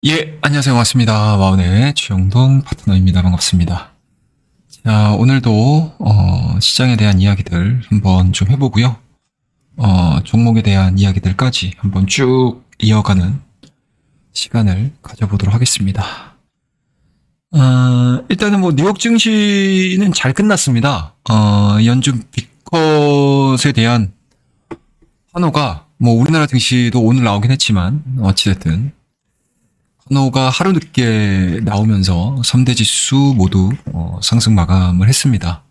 예, 안녕하세요. 반갑습니다. 와운의 최영동 파트너입니다. 반갑습니다. 자, 오늘도 시장에 대한 이야기들 한번 좀 해보고요. 종목에 대한 이야기들까지 한번 쭉 이어가는 시간을 가져보도록 하겠습니다. 일단은 뭐 뉴욕 증시는 잘 끝났습니다. 연준 빅컷에 대한 환호가 뭐 우리나라 증시도 오늘 나오긴 했지만 어찌됐든 환호가 하루 늦게 나오면서 3대 지수 모두 상승 마감을 했습니다.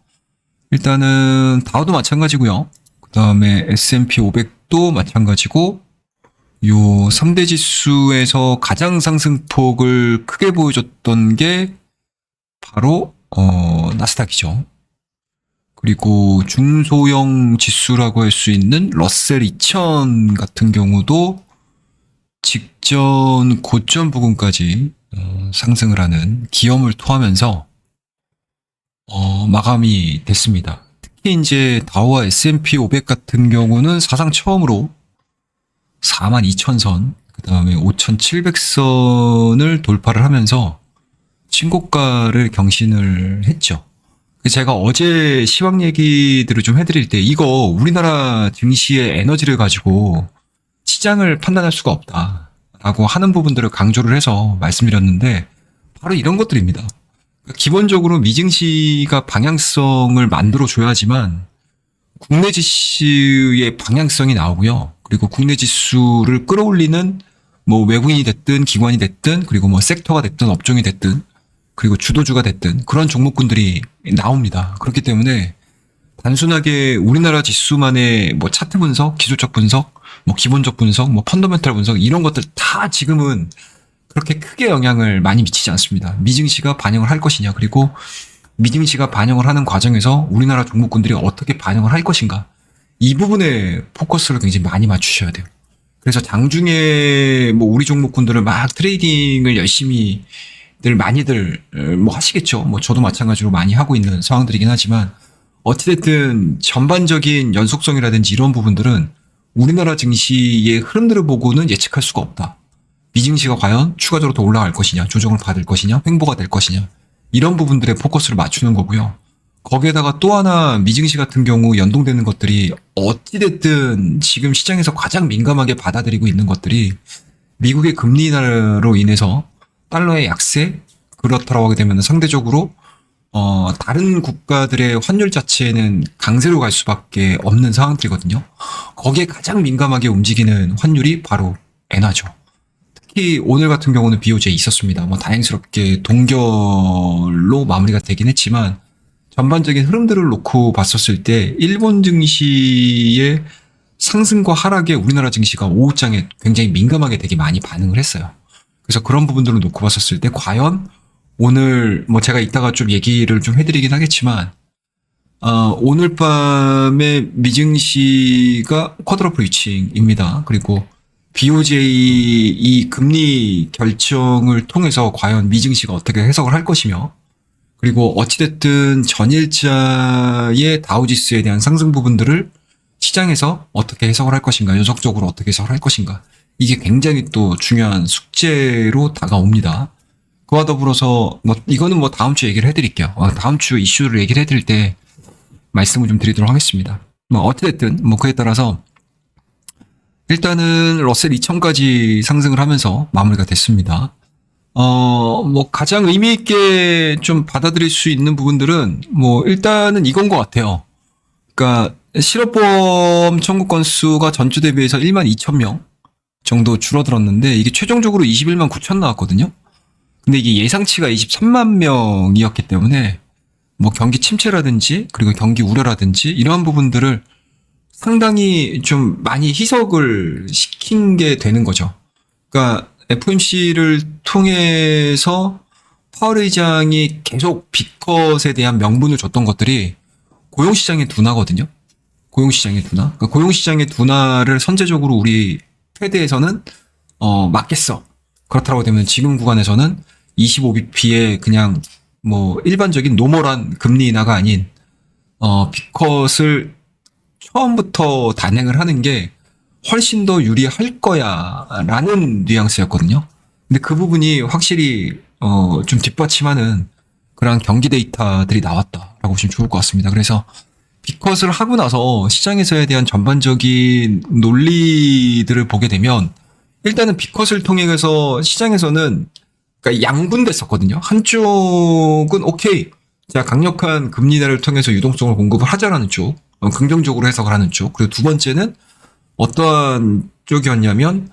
일단은 다우도 마찬가지고요. 그 다음에 S&P 500도 마찬가지고 요 3대 지수에서 가장 상승폭을 크게 보여줬던 게 바로 나스닥이죠. 그리고 중소형 지수라고 할 수 있는 러셀 2000 같은 경우도 직전 고점 부근까지 상승을 하는 기염을 토하면서 마감이 됐습니다. 특히 이제 다우와 S&P 500 같은 경우는 사상 처음으로 42,000선, 그 다음에 5,700선을 돌파를 하면서 신고가를 경신을 했죠. 제가 어제 시황 얘기들을 좀 해드릴 때 이거 우리나라 증시의 에너지를 가지고 시장을 판단할 수가 없다라고 하는 부분들을 강조를 해서 말씀드렸는데 바로 이런 것들입니다. 기본적으로 미증시가 방향성을 만들어줘야지만 국내 지수의 방향성이 나오고요. 그리고 국내 지수를 끌어올리는 뭐 외국인이 됐든 기관이 됐든 그리고 뭐 섹터가 됐든 업종이 됐든 그리고 주도주가 됐든 그런 종목군들이 나옵니다. 그렇기 때문에 단순하게 우리나라 지수만의 뭐 차트 분석, 기술적 분석, 뭐 기본적 분석, 뭐 펀더멘탈 분석 이런 것들 다 지금은 그렇게 크게 영향을 많이 미치지 않습니다. 미증시가 반영을 할 것이냐 그리고 미증시가 반영을 하는 과정에서 우리나라 종목군들이 어떻게 반영을 할 것인가 이 부분에 포커스를 굉장히 많이 맞추셔야 돼요. 그래서 장중에 뭐 우리 종목군들을 막 트레이딩을 열심히 많이들 뭐 하시겠죠. 뭐 저도 마찬가지로 많이 하고 있는 상황들이긴 하지만 어찌됐든 전반적인 연속성이라든지 이런 부분들은 우리나라 증시의 흐름들을 보고는 예측할 수가 없다. 미증시가 과연 추가적으로 더 올라갈 것이냐, 조정을 받을 것이냐, 횡보가 될 것이냐 이런 부분들에 포커스를 맞추는 거고요. 거기에다가 또 하나 미증시 같은 경우 연동되는 것들이 어찌됐든 지금 시장에서 가장 민감하게 받아들이고 있는 것들이 미국의 금리 인하로 인해서 달러의 약세 그렇다라고 하게 되면 상대적으로 다른 국가들의 환율 자체는 강세로 갈 수밖에 없는 상황들이거든요. 거기에 가장 민감하게 움직이는 환율이 바로 엔화죠. 특히 오늘 같은 경우는 BOJ 있었습니다. 뭐 다행스럽게 동결로 마무리가 되긴 했지만 전반적인 흐름들을 놓고 봤었을 때 일본 증시의 상승과 하락에 우리나라 증시가 오후장에 굉장히 민감하게 되게 많이 반응을 했어요. 그래서 그런 부분들을 놓고 봤었을 때 과연 오늘 뭐 제가 이따가 좀 얘기를 좀 해드리긴 하겠지만 오늘 밤에 미증시가 쿼드러 브리칭입니다. 그리고 BOJ 이 금리 결정을 통해서 과연 미증시가 어떻게 해석을 할 것이며 그리고 어찌됐든 전일자의 다우지수에 대한 상승 부분들을 시장에서 어떻게 해석을 할 것인가 연속적으로 어떻게 해석을 할 것인가 이게 굉장히 또 중요한 숙제로 다가옵니다. 그와 더불어서 뭐 이거는 뭐 다음 주 얘기를 해드릴게요. 다음 주 이슈를 얘기를 해드릴 때 말씀을 좀 드리도록 하겠습니다. 뭐 어찌됐든 뭐 그에 따라서 일단은 러셀 2000까지 상승을 하면서 마무리가 됐습니다. 뭐 가장 의미 있게 좀 받아들일 수 있는 부분들은 뭐 일단은 이건 것 같아요. 그러니까 실업보험 청구 건수가 전주 대비해서 12,000명 정도 줄어들었는데 이게 최종적으로 21만 9천 나왔거든요. 근데 이게 예상치가 23만 명이었기 때문에 뭐 경기 침체라든지 그리고 경기 우려라든지 이러한 부분들을 상당히 좀 많이 희석을 시킨 게 되는 거죠. 그러니까 FOMC를 통해서 파월 의장이 계속 빅컷에 대한 명분을 줬던 것들이 고용시장의 둔화거든요. 고용시장의 둔화. 그러니까 고용시장의 둔화를 선제적으로 우리 페드에서는 막겠어. 그렇다고 되면 지금 구간에서는 25bp의 그냥 뭐 일반적인 노멀한 금리 인하가 아닌 빅컷을 처음부터 단행을 하는 게 훨씬 더 유리할 거야 라는 뉘앙스였거든요. 근데 그 부분이 확실히 좀 뒷받침하는 그런 경기 데이터들이 나왔다라고 보시면 좋을 것 같습니다. 그래서 비컷을 하고 나서 시장에서에 대한 전반적인 논리들을 보게 되면 일단은 비컷을 통해서 시장에서는 그러니까 양분됐었거든요. 한쪽은 오케이, 자 강력한 금리 인하를 통해서 유동성을 공급을 하자라는 쪽, 긍정적으로 해석을 하는 쪽. 그리고 두 번째는 어떠한 쪽이었냐면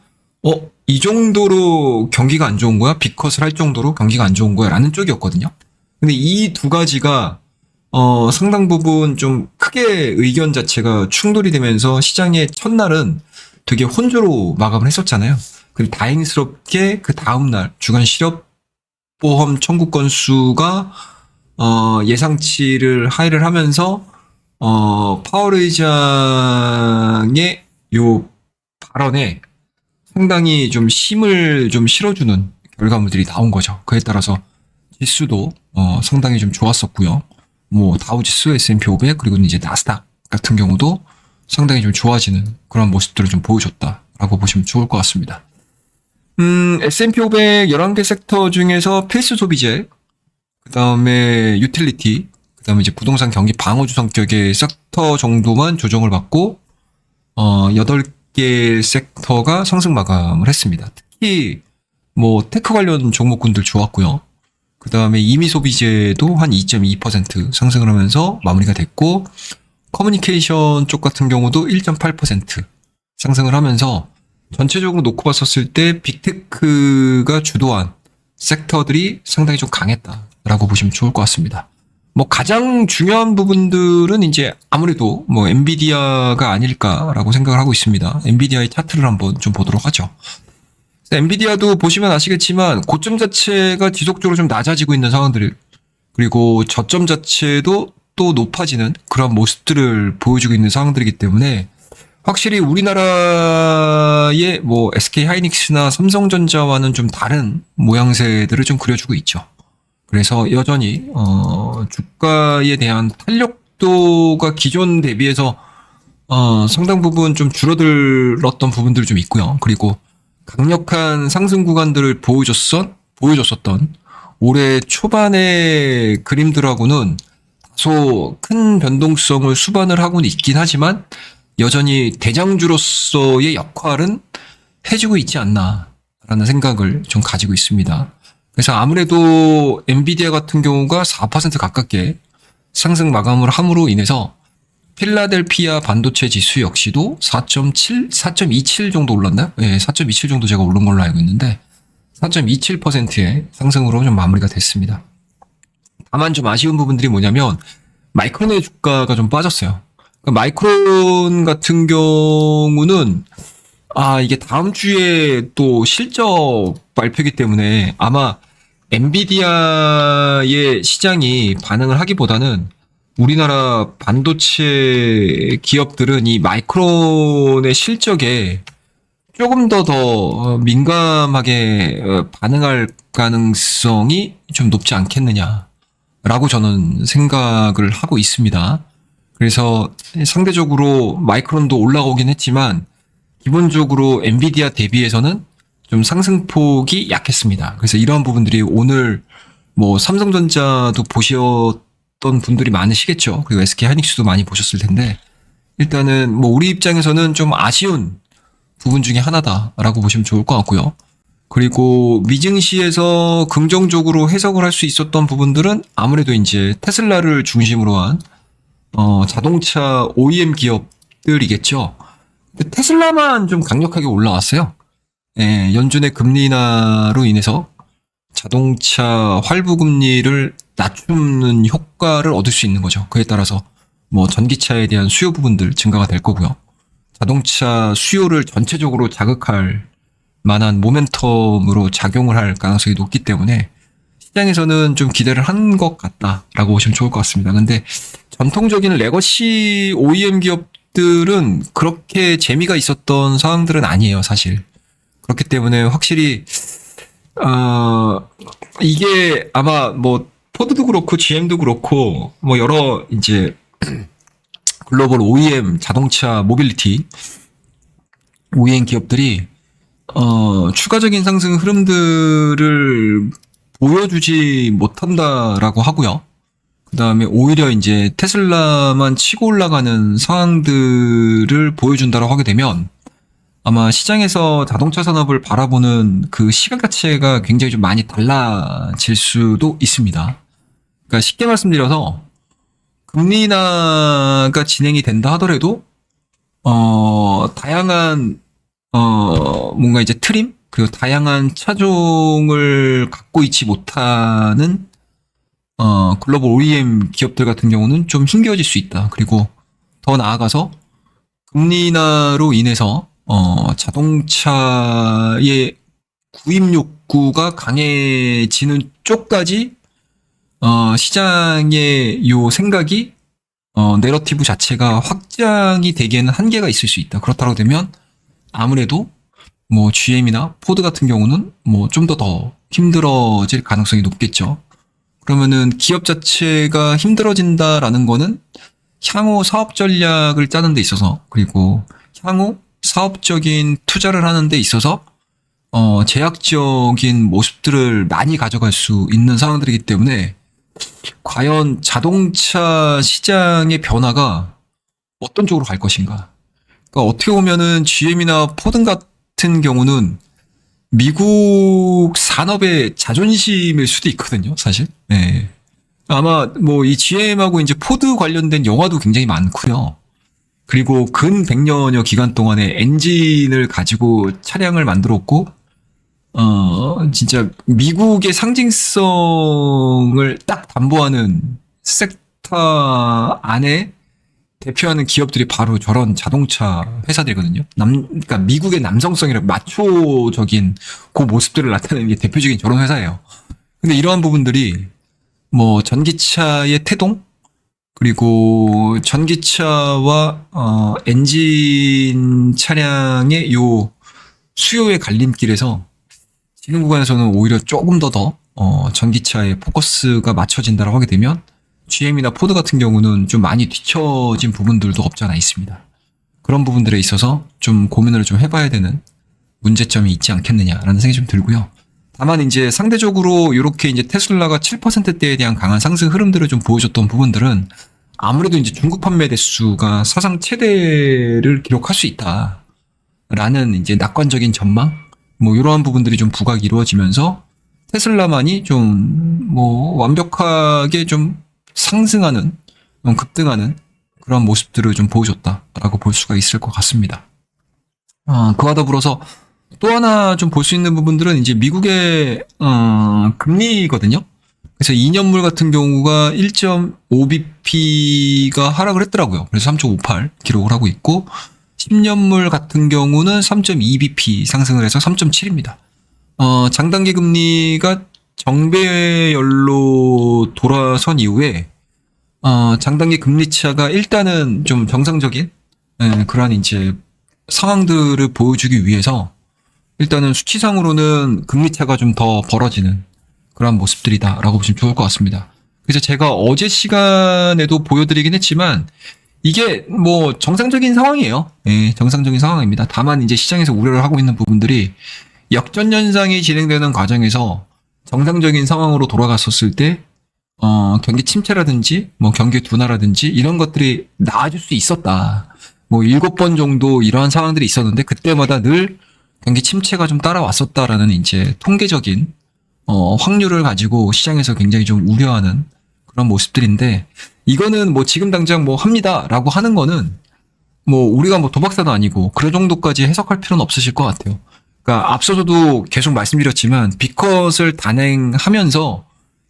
이 정도로 경기가 안 좋은 거야? 비컷을 할 정도로 경기가 안 좋은 거야? 라는 쪽이었거든요. 근데 이 두 가지가 상당 부분 좀 크게 의견 자체가 충돌이 되면서 시장의 첫날은 되게 혼조로 마감을 했었잖아요. 그리고 다행스럽게 그 다음날 주간 실업보험 청구 건수가 예상치를 하회를 하면서 파월 의장의 요 발언에 상당히 좀 힘을 좀 실어주는 결과물들이 나온 거죠. 그에 따라서 지수도 상당히 좀 좋았었고요. 뭐 다우지수, S&P 500 그리고 이제 나스닥 같은 경우도 상당히 좀 좋아지는 그런 모습들을 좀 보여줬다라고 보시면 좋을 것 같습니다. S&P 500 11개 섹터 중에서 필수 소비재, 그 다음에 유틸리티, 그 다음에 이제 부동산 경기 방어주 성격의 섹터 정도만 조정을 받고 8개 섹터가 상승 마감을 했습니다. 특히 뭐 테크 관련 종목군들 좋았고요. 그 다음에 이미 소비재도 한 2.2% 상승을 하면서 마무리가 됐고, 커뮤니케이션 쪽 같은 경우도 1.8% 상승을 하면서 전체적으로 놓고 봤었을 때 빅테크가 주도한 섹터들이 상당히 좀 강했다라고 보시면 좋을 것 같습니다. 뭐 가장 중요한 부분들은 이제 아무래도 뭐 엔비디아가 아닐까라고 생각을 하고 있습니다. 엔비디아의 차트를 한번 좀 보도록 하죠. 엔비디아도 보시면 아시겠지만 고점 자체가 지속적으로 좀 낮아지고 있는 상황들, 그리고 저점 자체도 또 높아지는 그런 모습들을 보여주고 있는 상황들이기 때문에 확실히 우리나라의 뭐 SK 하이닉스나 삼성전자와는 좀 다른 모양새들을 좀 그려주고 있죠. 그래서 여전히 주가에 대한 탄력도가 기존 대비해서 상당 부분 좀 줄어들었던 부분들이 좀 있고요. 그리고 강력한 상승 구간들을 보여줬었던 올해 초반의 그림들하고는 다소 큰 변동성을 수반을 하고는 있긴 하지만 여전히 대장주로서의 역할은 해주고 있지 않나라는 생각을 좀 가지고 있습니다. 그래서 아무래도 엔비디아 같은 경우가 4% 가깝게 상승 마감을 함으로 인해서 필라델피아 반도체 지수 역시도 4.27 정도 올랐나요? 예, 4.27 정도 제가 오른 걸로 알고 있는데 4.27%의 상승으로 좀 마무리가 됐습니다. 다만 좀 아쉬운 부분들이 뭐냐면 마이크론의 주가가 좀 빠졌어요. 그러니까 마이크론 같은 경우는 이게 다음 주에 또 실적 발표이기 때문에 아마 엔비디아의 시장이 반응을 하기보다는 우리나라 반도체 기업들은 이 마이크론의 실적에 조금 더 민감하게 반응할 가능성이 좀 높지 않겠느냐라고 저는 생각을 하고 있습니다. 그래서 상대적으로 마이크론도 올라오긴 했지만 기본적으로 엔비디아 대비해서는 좀 상승폭이 약했습니다. 그래서 이러한 부분들이 오늘 뭐 삼성전자도 보셨던 분들이 많으시겠죠. 그리고 SK 하이닉스도 많이 보셨을 텐데 일단은 뭐 우리 입장에서는 좀 아쉬운 부분 중에 하나다라고 보시면 좋을 것 같고요. 그리고 미증시에서 긍정적으로 해석을 할 수 있었던 부분들은 아무래도 이제 테슬라를 중심으로 한 자동차 OEM 기업들이겠죠. 근데 테슬라만 좀 강력하게 올라왔어요. 예, 연준의 금리 인하로 인해서 자동차 활부 금리를 낮추는 효과를 얻을 수 있는 거죠. 그에 따라서 뭐 전기차에 대한 수요 부분들 증가가 될 거고요. 자동차 수요를 전체적으로 자극할 만한 모멘텀으로 작용을 할 가능성이 높기 때문에 시장에서는 좀 기대를 한 것 같다라고 보시면 좋을 것 같습니다. 근데 전통적인 레거시 OEM 기업들은 그렇게 재미가 있었던 상황들은 아니에요, 사실. 그렇기 때문에 확실히 이게 아마 뭐 포드도 그렇고 GM도 그렇고 뭐 여러 이제 글로벌 OEM 자동차 모빌리티 OEM 기업들이 추가적인 상승 흐름들을 보여주지 못한다라고 하고요. 그 다음에 오히려 이제 테슬라만 치고 올라가는 상황들을 보여준다라고 하게 되면 아마 시장에서 자동차 산업을 바라보는 그 시각 자체가 굉장히 좀 많이 달라질 수도 있습니다. 그러니까 쉽게 말씀드려서 금리 인하가 진행이 된다 하더라도 다양한 뭔가 이제 트림 그리고 다양한 차종을 갖고 있지 못하는 글로벌 OEM 기업들 같은 경우는 좀 힘겨워질 수 있다. 그리고 더 나아가서 금리 인하로 인해서 자동차의 구입 욕구가 강해지는 쪽까지 시장의 요 생각이 내러티브 자체가 확장이 되기에는 한계가 있을 수 있다. 그렇다고 되면 아무래도 뭐 GM이나 포드 같은 경우는 뭐 좀 더 힘들어질 가능성이 높겠죠. 그러면은 기업 자체가 힘들어진다라는 거는 향후 사업 전략을 짜는 데 있어서 그리고 향후 사업적인 투자를 하는 데 있어서 제약적인 모습들을 많이 가져갈 수 있는 상황들이기 때문에 과연 자동차 시장의 변화가 어떤 쪽으로 갈 것인가. 그러니까 어떻게 보면은 GM이나 포드 같은 경우는 미국 산업의 자존심일 수도 있거든요, 사실. 네. 아마 뭐 이 GM하고 이제 포드 관련된 영화도 굉장히 많고요. 그리고 근 100년여 기간 동안에 엔진을 가지고 차량을 만들었고, 진짜 미국의 상징성을 딱 담보하는 섹터 안에 대표하는 기업들이 바로 저런 자동차 회사들이거든요. 그러니까 미국의 남성성이랑 마초적인 그 모습들을 나타내는 게 대표적인 저런 회사예요. 근데 이러한 부분들이 뭐 전기차의 태동 그리고 전기차와 엔진 차량의 요 수요의 갈림길에서 지금 구간에서는 오히려 조금 더 전기차에 포커스가 맞춰진다고 하게 되면 GM이나 포드 같은 경우는 좀 많이 뒤처진 부분들도 없지 않아 있습니다. 그런 부분들에 있어서 좀 고민을 좀 해봐야 되는 문제점이 있지 않겠느냐라는 생각이 좀 들고요. 다만 이제 상대적으로 이렇게 이제 테슬라가 7%대에 대한 강한 상승 흐름들을 좀 보여줬던 부분들은 아무래도 이제 중국 판매 대수가 사상 최대를 기록할 수 있다라는 이제 낙관적인 전망, 뭐 이러한 부분들이 좀 부각이 이루어지면서 테슬라만이 좀 뭐 완벽하게 좀 상승하는, 급등하는 그런 모습들을 좀 보여줬다라고 볼 수가 있을 것 같습니다. 그와 더불어서 또 하나 좀 볼 수 있는 부분들은 이제 미국의 금리거든요. 그래서 2년물 같은 경우가 1.5bp가 하락을 했더라고요. 그래서 3.58 기록을 하고 있고 10년물 같은 경우는 3.2bp 상승을 해서 3.7입니다. 장단기 금리가 정배열로 돌아선 이후에 장단기 금리 차가 일단은 좀 정상적인 그러한 이제 상황들을 보여주기 위해서 일단은 수치상으로는 금리 차가 좀 더 벌어지는 그런 모습들이다라고 보시면 좋을 것 같습니다. 그래서 제가 어제 시간에도 보여드리긴 했지만 이게 뭐 정상적인 상황이에요. 예, 정상적인 상황입니다. 다만 이제 시장에서 우려를 하고 있는 부분들이 역전 현상이 진행되는 과정에서 정상적인 상황으로 돌아갔었을 때 경기 침체라든지 뭐 경기 둔화라든지 이런 것들이 나아질 수 있었다. 뭐 7번 정도 이러한 상황들이 있었는데 그때마다 늘 경기 침체가 좀 따라왔었다라는 이제 통계적인 확률을 가지고 시장에서 굉장히 좀 우려하는 그런 모습들인데 이거는 뭐 지금 당장 뭐 합니다라고 하는 거는 뭐 우리가 뭐 도박사도 아니고 그런 정도까지 해석할 필요는 없으실 것 같아요. 그러니까 앞서서도 계속 말씀드렸지만 비컷을 단행하면서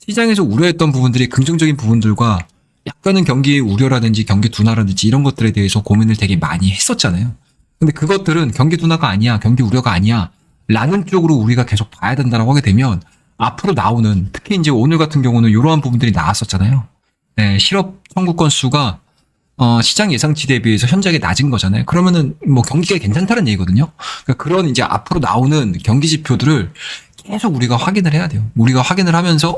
시장에서 우려했던 부분들이 긍정적인 부분들과 약간은 경기 우려라든지 경기 둔화라든지 이런 것들에 대해서 고민을 되게 많이 했었잖아요. 근데 그것들은 경기 둔화가 아니야, 경기 우려가 아니야 라는 쪽으로 우리가 계속 봐야 된다고 하게 되면 앞으로 나오는 특히 이제 오늘 같은 경우는 이러한 부분들이 나왔었잖아요. 네, 실업 청구 건수가 시장 예상치 대비해서 현저하게 낮은 거잖아요. 그러면은 뭐 경기가 괜찮다는 얘기거든요. 그러니까 그런 이제 앞으로 나오는 경기 지표들을 계속 우리가 확인을 해야 돼요. 우리가 확인을 하면서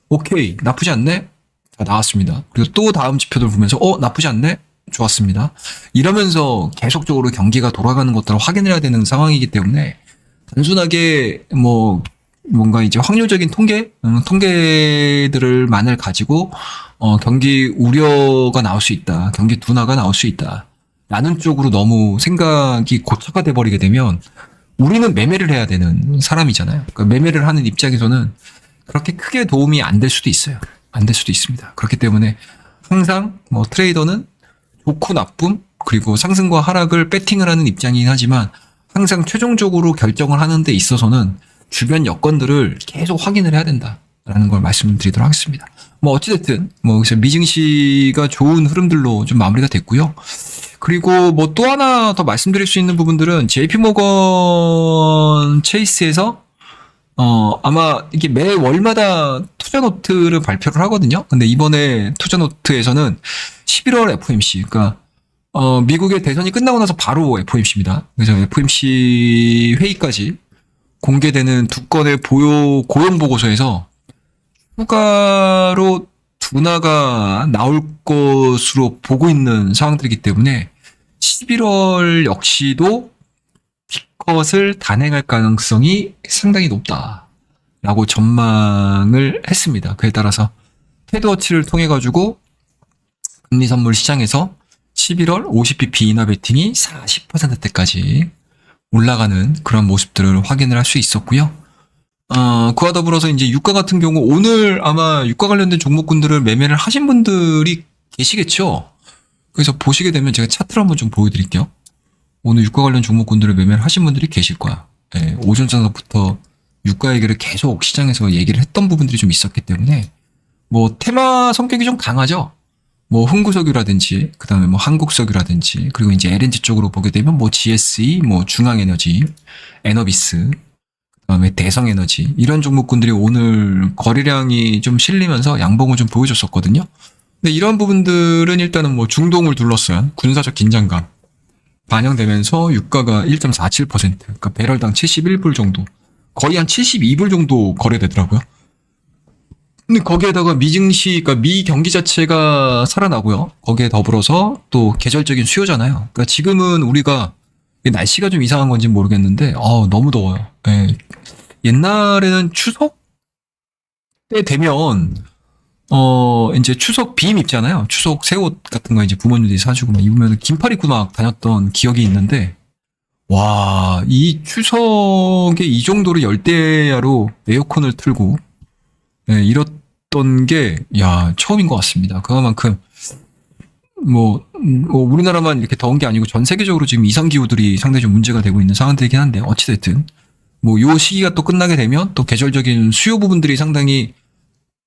오케이 나쁘지 않네. 자, 나왔습니다. 그리고 또 다음 지표들 보면서 나쁘지 않네. 좋았습니다. 이러면서 계속적으로 경기가 돌아가는 것들을 확인해야 되는 상황이기 때문에 단순하게 뭐 뭔가 이제 확률적인 통계들을만을 가지고 경기 우려가 나올 수 있다, 경기 둔화가 나올 수 있다 라는 쪽으로 너무 생각이 고착화돼 버리게 되면 우리는 매매를 해야 되는 사람이잖아요. 그러니까 매매를 하는 입장에서는 그렇게 크게 도움이 안 될 수도 있어요. 안 될 수도 있습니다. 그렇기 때문에 항상 뭐 트레이더는 좋고 나쁨 그리고 상승과 하락을 배팅을 하는 입장이긴 하지만 항상 최종적으로 결정을 하는 데 있어서는 주변 여건들을 계속 확인을 해야 된다라는 걸 말씀드리도록 하겠습니다. 뭐 어찌됐든 뭐 그래서 미증시가 좋은 흐름들로 좀 마무리가 됐고요. 그리고 뭐 또 하나 더 말씀드릴 수 있는 부분들은 JP모건 체이스에서 아마 이게 매 월마다 투자 노트를 발표를 하거든요. 근데 이번에 투자 노트에서는 11월 FOMC, 그러니까 미국의 대선이 끝나고 나서 바로 FOMC입니다. 그래서 FOMC 회의까지 공개되는 두 건의 고용 보고서에서 추가로 둔화가 나올 것으로 보고 있는 상황들이기 때문에 11월 역시도 컷을 단행할 가능성이 상당히 높다라고 전망을 했습니다. 그에 따라서 테드워치를 통해 가지고 금리 선물 시장에서 11월 50bp 인하 베팅이 40%대까지 올라가는 그런 모습들을 확인을 할 수 있었고요. 그와 더불어서 이제 유가 같은 경우 오늘 아마 유가 관련된 종목군들을 매매를 하신 분들이 계시겠죠. 그래서 보시게 되면 제가 차트를 한번 좀 보여드릴게요. 오늘 유가 관련 종목군들을 매매를 하신 분들이 계실 거야. 예, 오전 전부터 유가 얘기를 계속 시장에서 얘기를 했던 부분들이 좀 있었기 때문에 뭐 테마 성격이 좀 강하죠. 뭐 흥구석유라든지 그다음에 뭐 한국석유라든지 그리고 이제 LNG 쪽으로 보게 되면 뭐 GSE, 뭐 중앙에너지, 에너비스, 그다음에 대성에너지 이런 종목군들이 오늘 거래량이 좀 실리면서 양봉을 좀 보여줬었거든요. 근데 이런 부분들은 일단은 뭐 중동을 둘러싼 군사적 긴장감 반영되면서 유가가 1.47%, 그러니까 배럴당 71불 정도, 거의 한 72불 정도 거래되더라고요. 근데 거기에다가 미증시, 그러니까 미 경기 자체가 살아나고요. 거기에 더불어서 또 계절적인 수요잖아요. 그러니까 지금은 우리가 날씨가 좀 이상한 건지 모르겠는데, 너무 더워요. 예. 옛날에는 추석 때 되면 이제 추석 빔 입잖아요. 추석 새 옷 같은 거 이제 부모님들이 사주고 막 입으면 긴팔 입고 막 다녔던 기억이 있는데, 와, 이 추석에 이 정도로 열대야로 에어컨을 틀고, 네, 이랬던 게, 처음인 것 같습니다. 그만큼, 뭐, 우리나라만 이렇게 더운 게 아니고 전 세계적으로 지금 이상기후들이 상당히 좀 문제가 되고 있는 상황들이긴 한데, 어찌됐든, 뭐, 요 시기가 또 끝나게 되면 또 계절적인 수요 부분들이 상당히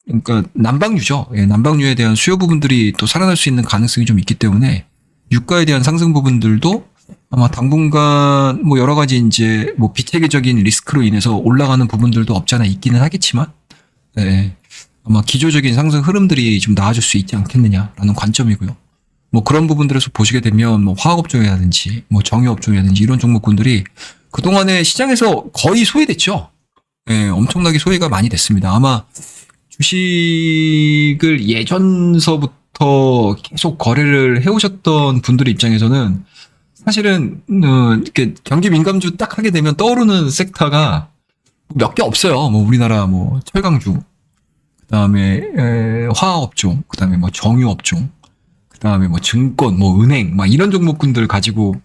그러니까 난방유죠. 예, 난방유에 대한 수요 부분들이 또 살아날 수 있는 가능성이 좀 있기 때문에 유가에 대한 상승 부분들도 아마 당분간 뭐 여러 가지 이제 뭐 비체계적인 리스크로 인해서 올라가는 부분들도 없지 않아 있기는 하겠지만, 예, 아마 기조적인 상승 흐름들이 좀 나아질 수 있지 않겠느냐라는 관점이고요. 뭐 그런 부분들에서 보시게 되면 뭐 화학업종이라든지 뭐 정유업종이라든지 이런 종목군들이 그동안에 시장에서 거의 소외됐죠. 예, 엄청나게 소외가 많이 됐습니다. 아마 주식을 예전서부터 계속 거래를 해오셨던 분들 입장에서는 사실은 이렇게 경기 민감주 딱 하게 되면 떠오르는 섹터가 몇 개 없어요. 뭐 우리나라 뭐 철강주, 그다음에 화학업종, 그다음에 뭐 정유업종, 그다음에 뭐 증권, 뭐 은행, 막 이런 종목군들 가지고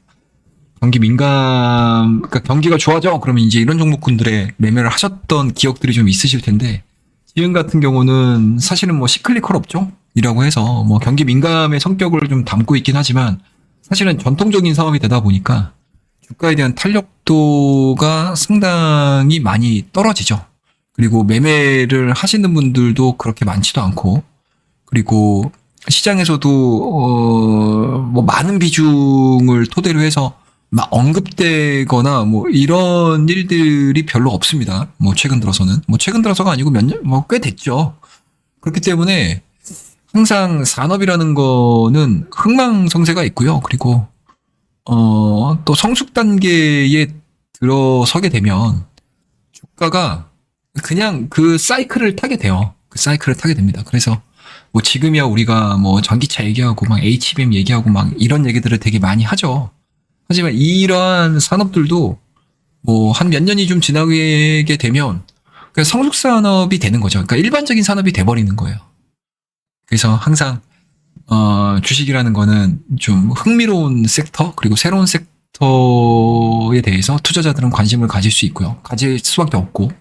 그러니까 경기가 좋아져 그러면 이제 이런 종목군들의 매매를 하셨던 기억들이 좀 있으실 텐데. 지금 같은 경우는 사실은 뭐 시클리컬 업종이라고 해서 뭐 경기 민감의 성격을 좀 담고 있긴 하지만 사실은 전통적인 사업이 되다 보니까 주가에 대한 탄력도가 상당히 많이 떨어지죠. 그리고 매매를 하시는 분들도 그렇게 많지도 않고, 그리고 시장에서도 뭐 많은 비중을 토대로 해서 막 언급되거나 뭐 이런 일들이 별로 없습니다. 뭐 최근 들어서는 뭐 최근 들어서가 아니고 몇 년 뭐 꽤 됐죠. 그렇기 때문에 항상 산업이라는 거는 흥망성쇠가 있고요. 그리고 또 성숙 단계에 들어서게 되면 주가가 그냥 그 사이클을 타게 돼요. 그 사이클을 타게 됩니다. 그래서 뭐 지금이야 우리가 뭐 전기차 얘기하고 막 HBM 얘기하고 막 이런 얘기들을 되게 많이 하죠. 하지만 이러한 산업들도 뭐 한 몇 년이 좀 지나게 되면 그 성숙 산업이 되는 거죠. 그러니까 일반적인 산업이 돼버리는 거예요. 그래서 항상 주식이라는 거는 좀 흥미로운 섹터 그리고 새로운 섹터에 대해서 투자자들은 관심을 가질 수 있고요. 가질 수밖에 없고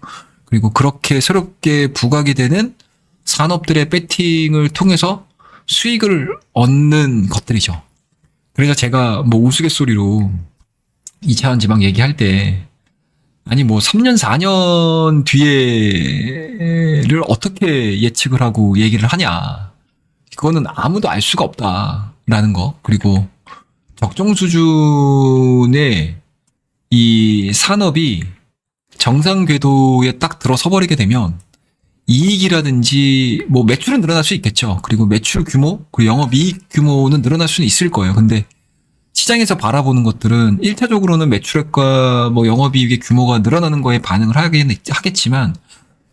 그리고 그렇게 새롭게 부각이 되는 산업들의 배팅을 통해서 수익을 얻는 것들이죠. 그래서 제가 뭐 우스갯소리로 이차원 지방 얘기할 때 아니 뭐 3년 4년 뒤에를 어떻게 예측을 하고 얘기를 하냐. 그거는 아무도 알 수가 없다라는 거. 그리고 적정 수준의 이 산업이 정상 궤도에 딱 들어서 버리게 되면 이익이라든지 뭐 매출은 늘어날 수 있겠죠. 그리고 매출 규모, 그리고 영업이익 규모는 늘어날 수는 있을 거예요. 근데 시장에서 바라보는 것들은 1차적으로는 매출액과 뭐 영업이익의 규모가 늘어나는 거에 반응을 하겠지만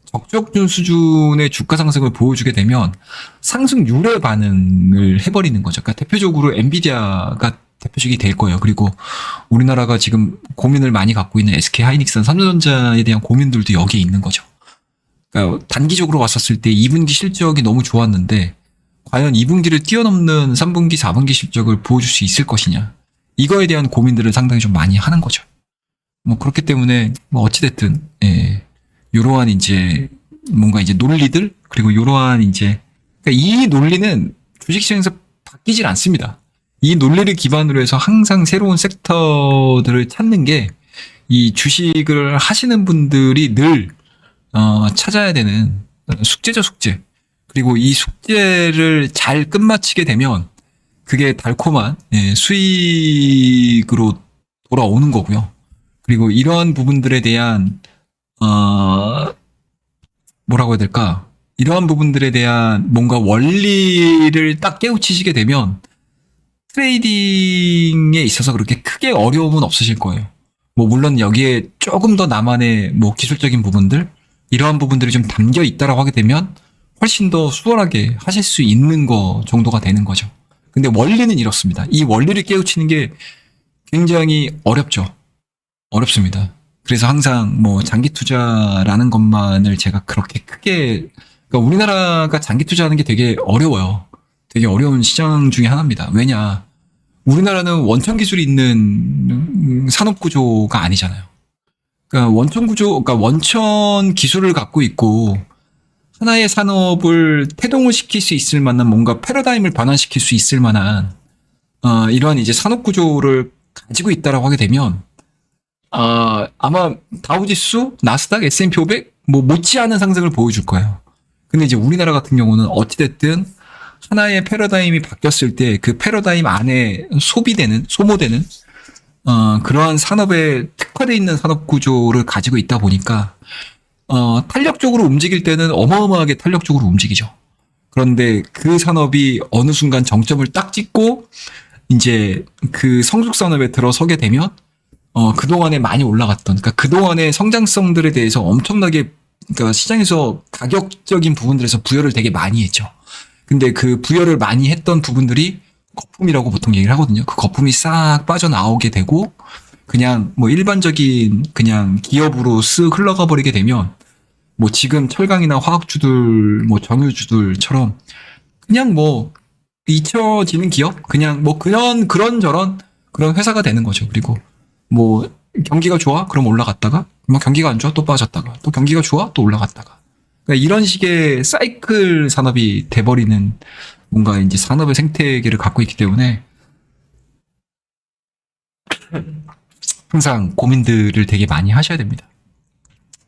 적정 수준의 주가 상승을 보여주게 되면 상승률의 반응을 해버리는 거죠. 그러니까 대표적으로 엔비디아가 대표적이 될 거예요. 그리고 우리나라가 지금 고민을 많이 갖고 있는 SK 하이닉스나 삼성전자에 대한 고민들도 여기에 있는 거죠. 그러니까 단기적으로 봤었을 때 2분기 실적이 너무 좋았는데 과연 2분기를 뛰어넘는 3분기, 4분기 실적을 보여줄 수 있을 것이냐. 이거에 대한 고민들을 상당히 좀 많이 하는 거죠. 뭐 그렇기 때문에 뭐 어찌됐든 이러한 이제 뭔가 이제 논리들 그리고 이러한 이제 그러니까 이 논리는 주식시장에서 바뀌질 않습니다. 이 논리를 기반으로 해서 항상 새로운 섹터들을 찾는 게 이 주식을 하시는 분들이 늘 찾아야 되는 숙제죠, 숙제. 그리고 이 숙제를 잘 끝마치게 되면 그게 달콤한 수익으로 돌아오는 거고요. 그리고 이러한 부분들에 대한 뭐라고 해야 될까? 이러한 부분들에 대한 뭔가 원리를 딱 깨우치시게 되면 트레이딩에 있어서 그렇게 크게 어려움은 없으실 거예요. 뭐 물론 여기에 조금 더 나만의 뭐 기술적인 부분들 이러한 부분들이 좀 담겨 있다라고 하게 되면 훨씬 더 수월하게 하실 수 있는 거 정도가 되는 거죠. 근데 원리는 이렇습니다. 이 원리를 깨우치는 게 굉장히 어렵죠. 어렵습니다. 그래서 항상 뭐 장기 투자라는 것만을 제가 그렇게 크게 그러니까 우리나라가 장기 투자하는 게 되게 어려워요. 되게 어려운 시장 중에 하나입니다. 왜냐? 우리나라는 원천 기술이 있는 산업 구조가 아니잖아요. 그러니까 그러니까 원천 기술을 갖고 있고 하나의 산업을 태동을 시킬 수 있을 만한 뭔가 패러다임을 변환시킬 수 있을 만한 이러한 이제 산업 구조를 가지고 있다라고 하게 되면 아마 다우지수, 나스닥, S&P 500 뭐 못지않은 상승을 보여줄 거예요. 근데 이제 우리나라 같은 경우는 어찌됐든 하나의 패러다임이 바뀌었을 때 그 패러다임 안에 소모되는 그러한 산업에 특화되어 있는 산업 구조를 가지고 있다 보니까 탄력적으로 움직일 때는 어마어마하게 탄력적으로 움직이죠. 그런데 그 산업이 어느 순간 정점을 딱 찍고 이제 그 성숙 산업에 들어서게 되면 그동안에 많이 올라갔던 그러니까 그동안의 성장성들에 대해서 엄청나게 그러니까 시장에서 가격적인 부분들에서 부여를 되게 많이 했죠. 근데 그 부여를 많이 했던 부분들이 거품이라고 보통 얘기를 하거든요. 그 거품이 싹 빠져나오게 되고 그냥 뭐 일반적인 그냥 기업으로 쓱 흘러가 버리게 되면 뭐 지금 철강이나 화학주들 뭐 정유주들처럼 그냥 뭐 잊혀지는 기업 그냥 뭐 그런 회사가 되는 거죠. 그리고 뭐 경기가 좋아 그럼 올라갔다가 뭐 경기가 안 좋아 또 빠졌다가 또 경기가 좋아 또 올라갔다가 그러니까 이런 식의 사이클 산업이 돼버리는 뭔가 이제 산업의 생태계를 갖고 있기 때문에 항상 고민들을 되게 많이 하셔야 됩니다.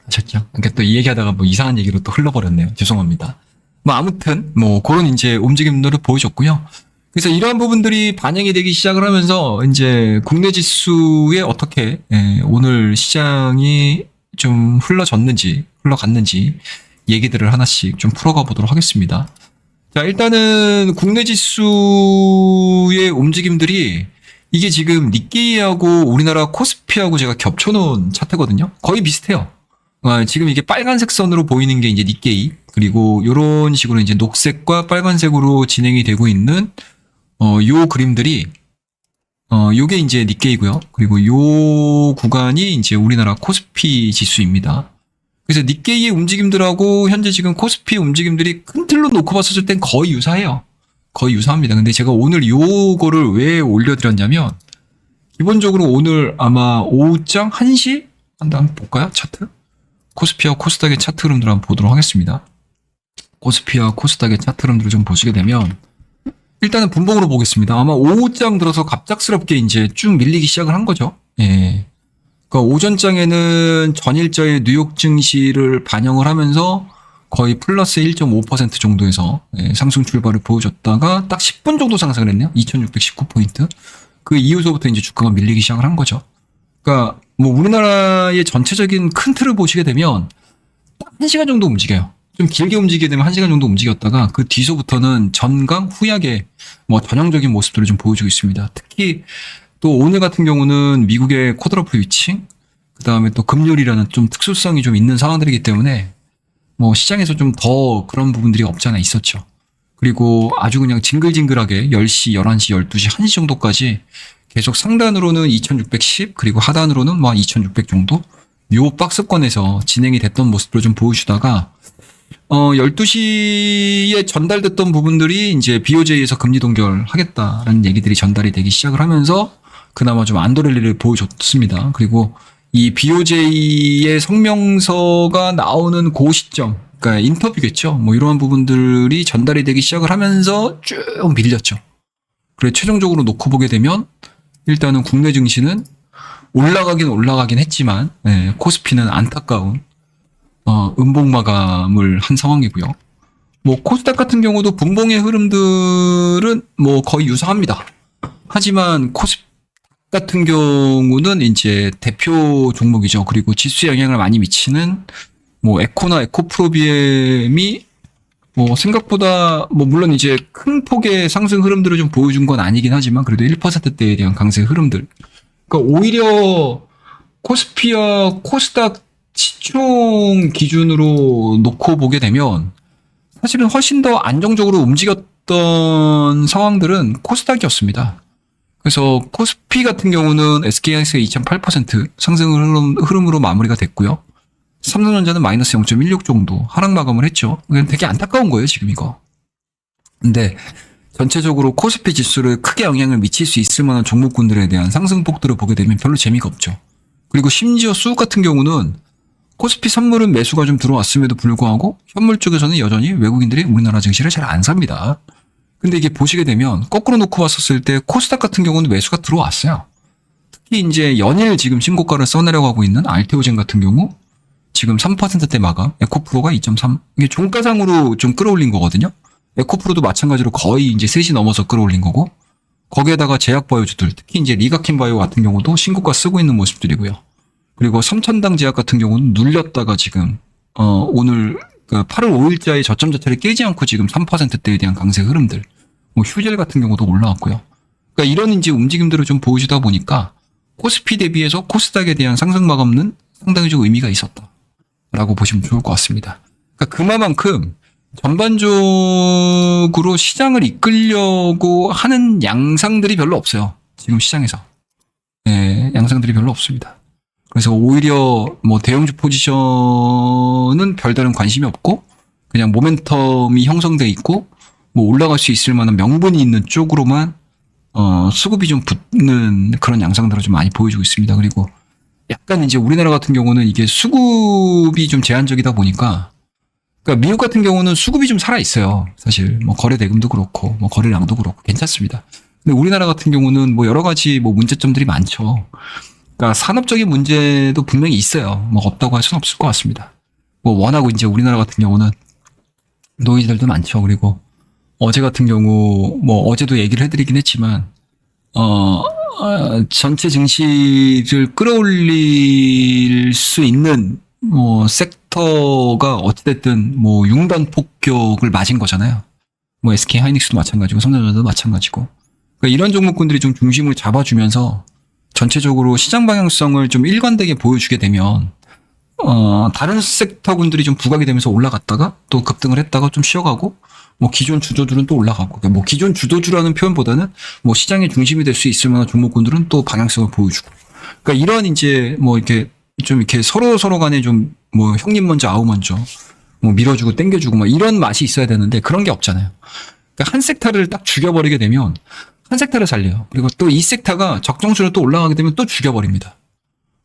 아셨죠? 그러니까 또 이 얘기하다가 뭐 이상한 얘기로 또 흘러버렸네요. 죄송합니다. 뭐 아무튼 뭐 그런 이제 움직임들을 보여줬고요. 그래서 이러한 부분들이 반영이 되기 시작을 하면서 이제 국내 지수에 어떻게 오늘 시장이 좀 흘러갔는지 얘기들을 하나씩 좀 풀어가 보도록 하겠습니다. 자, 일단은 국내 지수의 움직임들이 이게 지금 니케이하고 우리나라 코스피하고 제가 겹쳐놓은 차트거든요. 거의 비슷해요. 지금 이게 빨간색 선으로 보이는 게 이제 니케이 그리고 이런 식으로 이제 녹색과 빨간색으로 진행이 되고 있는 요 그림들이 요게 이제 니케이고요. 그리고 요 구간이 이제 우리나라 코스피 지수입니다. 그래서 니케이의 움직임들하고 현재 지금 코스피의 움직임들이 큰 틀로 놓고 봤을 땐 거의 유사해요. 거의 유사합니다. 근데 제가 오늘 요거를 왜 올려드렸냐면, 기본적으로 오늘 아마 오후장 1시? 한번 볼까요? 차트? 코스피와 코스닥의 차트 흐름들 한번 보도록 하겠습니다. 코스피와 코스닥의 차트 흐름들을 좀 보시게 되면, 일단은 분봉으로 보겠습니다. 아마 오후장 들어서 갑작스럽게 이제 쭉 밀리기 시작을 한 거죠. 예. 그러니까 오전장에는 전일자의 뉴욕 증시를 반영을 하면서 거의 플러스 1.5% 정도에서 상승 출발을 보여줬다가 딱 10분 정도 상승을 했네요. 2619포인트. 그 이후서부터 이제 주가가 밀리기 시작을 한 거죠. 그러니까 뭐 우리나라의 전체적인 큰 틀을 보시게 되면 딱 1시간 정도 움직여요. 좀 길게 움직이게 되면 1시간 정도 움직였다가 그 뒤서부터는 전강 후약의 뭐 전형적인 모습들을 좀 보여주고 있습니다. 특히 또 오늘 같은 경우는 미국의 쿼드러플 위치, 그 다음에 또 금요일이라는 좀 특수성이 좀 있는 상황들이기 때문에 뭐 시장에서 좀 더 그런 부분들이 없지 않아 있었죠. 그리고 아주 그냥 징글징글하게 10시, 11시, 12시, 1시 정도까지 계속 상단으로는 2610, 그리고 하단으로는 뭐 2600 정도? 요 박스권에서 진행이 됐던 모습을 좀 보여주다가 12시에 전달됐던 부분들이 이제 BOJ에서 금리 동결하겠다라는 얘기들이 전달이 되기 시작을 하면서 그나마 좀 안도랠리를 보여줬습니다. 그리고 이 BOJ의 성명서가 나오는 그 시점, 그러니까 인터뷰겠죠. 뭐 이러한 부분들이 전달이 되기 시작을 하면서 쭉 밀렸죠. 그래 최종적으로 놓고 보게 되면 일단은 국내 증시는 올라가긴 했지만 코스피는 안타까운 음봉 마감을 한 상황이고요. 뭐 코스닥 같은 경우도 분봉의 흐름들은 뭐 거의 유사합니다. 하지만 코스닥 같은 경우는 이제 대표 종목이죠. 그리고 지수에 영향을 많이 미치는 뭐 에코나 에코프로비엠이 뭐 생각보다 뭐 물론 이제 큰 폭의 상승 흐름들을 좀 보여준 건 아니긴 하지만 그래도 1%대에 대한 강세 흐름들. 그러니까 오히려 코스피와 코스닥 시총 기준으로 놓고 보게 되면 사실은 훨씬 더 안정적으로 움직였던 상황들은 코스닥이었습니다. 그래서 코스피 같은 경우는 SK하이닉스의 2.8% 상승 흐름으로 마무리가 됐고요. 삼성전자는 마이너스 0.16 정도 하락 마감을 했죠. 되게 안타까운 거예요, 지금 이거. 근데 전체적으로 코스피 지수를 크게 영향을 미칠 수 있을 만한 종목군들에 대한 상승폭들을 보게 되면 별로 재미가 없죠. 그리고 심지어 수급 같은 경우는 코스피 선물은 매수가 좀 들어왔음에도 불구하고 현물 쪽에서는 여전히 외국인들이 우리나라 증시를 잘 안 삽니다. 근데 이게 보시게 되면 거꾸로 놓고 봤었을 때 코스닥 같은 경우는 매수가 들어왔어요. 특히 이제 연일 지금 신고가를 써내려가고 있는 알테오젠 같은 경우 지금 3%대 마감, 에코프로가 2.3. 이게 종가상으로 좀 끌어올린 거거든요. 에코프로도 마찬가지로 거의 이제 3시 넘어서 끌어올린 거고 거기에다가 제약바이오주들, 특히 이제 리가킨바이오 같은 경우도 신고가 쓰고 있는 모습들이고요. 그리고 삼천당 제약 같은 경우는 눌렸다가 지금 오늘 8월 5일자의 저점 자체를 깨지 않고 지금 3%대에 대한 강세 흐름들, 뭐 휴젤 같은 경우도 올라왔고요. 그러니까 이런 이제 움직임들을 좀 보여주다 보니까 코스피 대비해서 코스닥에 대한 상승 마감은 상당히 좀 의미가 있었다라고 보시면 좋을 것 같습니다. 그러니까 그만큼 전반적으로 시장을 이끌려고 하는 양상들이 별로 없어요. 지금 시장에서. 양상들이 별로 없습니다. 그래서 오히려 뭐 대형주 포지션은 별다른 관심이 없고 그냥 모멘텀이 형성돼 있고 뭐 올라갈 수 있을 만한 명분이 있는 쪽으로만 수급이 좀 붙는 그런 양상들을 좀 많이 보여주고 있습니다. 그리고 약간 이제 우리나라 같은 경우는 이게 수급이 좀 제한적이다 보니까 그러니까 미국 같은 경우는 수급이 좀 살아 있어요. 사실 뭐 거래 대금도 그렇고 뭐 거래량도 그렇고 괜찮습니다. 근데 우리나라 같은 경우는 뭐 여러 가지 뭐 문제점들이 많죠. 그러니까 산업적인 문제도 분명히 있어요. 뭐 없다고 할 수는 없을 것 같습니다. 뭐 워낙 이제 우리나라 같은 경우는 노이즈들도 많죠. 그리고 어제 같은 경우 뭐 어제도 얘기를 해드리긴 했지만 전체 증시를 끌어올릴 수 있는 뭐 섹터가 어찌됐든 뭐 융단 폭격을 맞은 거잖아요. 뭐 SK 하이닉스도 마찬가지고 삼성전자도 마찬가지고. 그러니까 이런 종목군들이 좀 중심을 잡아주면서 전체적으로 시장 방향성을 좀 일관되게 보여주게 되면 다른 섹터군들이 좀 부각이 되면서 올라갔다가 또 급등을 했다가 좀 쉬어가고 뭐 기존 주도주는 또 올라가고, 그러니까 뭐 기존 주도주라는 표현보다는 뭐 시장의 중심이 될 수 있을 만한 종목군들은 또 방향성을 보여주고. 그러니까 이런 이제 뭐 이렇게 좀 이렇게 서로 간에 좀 뭐 형님 먼저 아우 먼저 뭐 밀어주고 땡겨주고 막 이런 맛이 있어야 되는데 그런 게 없잖아요. 그러니까 한 섹터를 딱 죽여버리게 되면 한 섹터를 살려요. 그리고 또 이 섹터가 적정수로 또 올라가게 되면 또 죽여버립니다.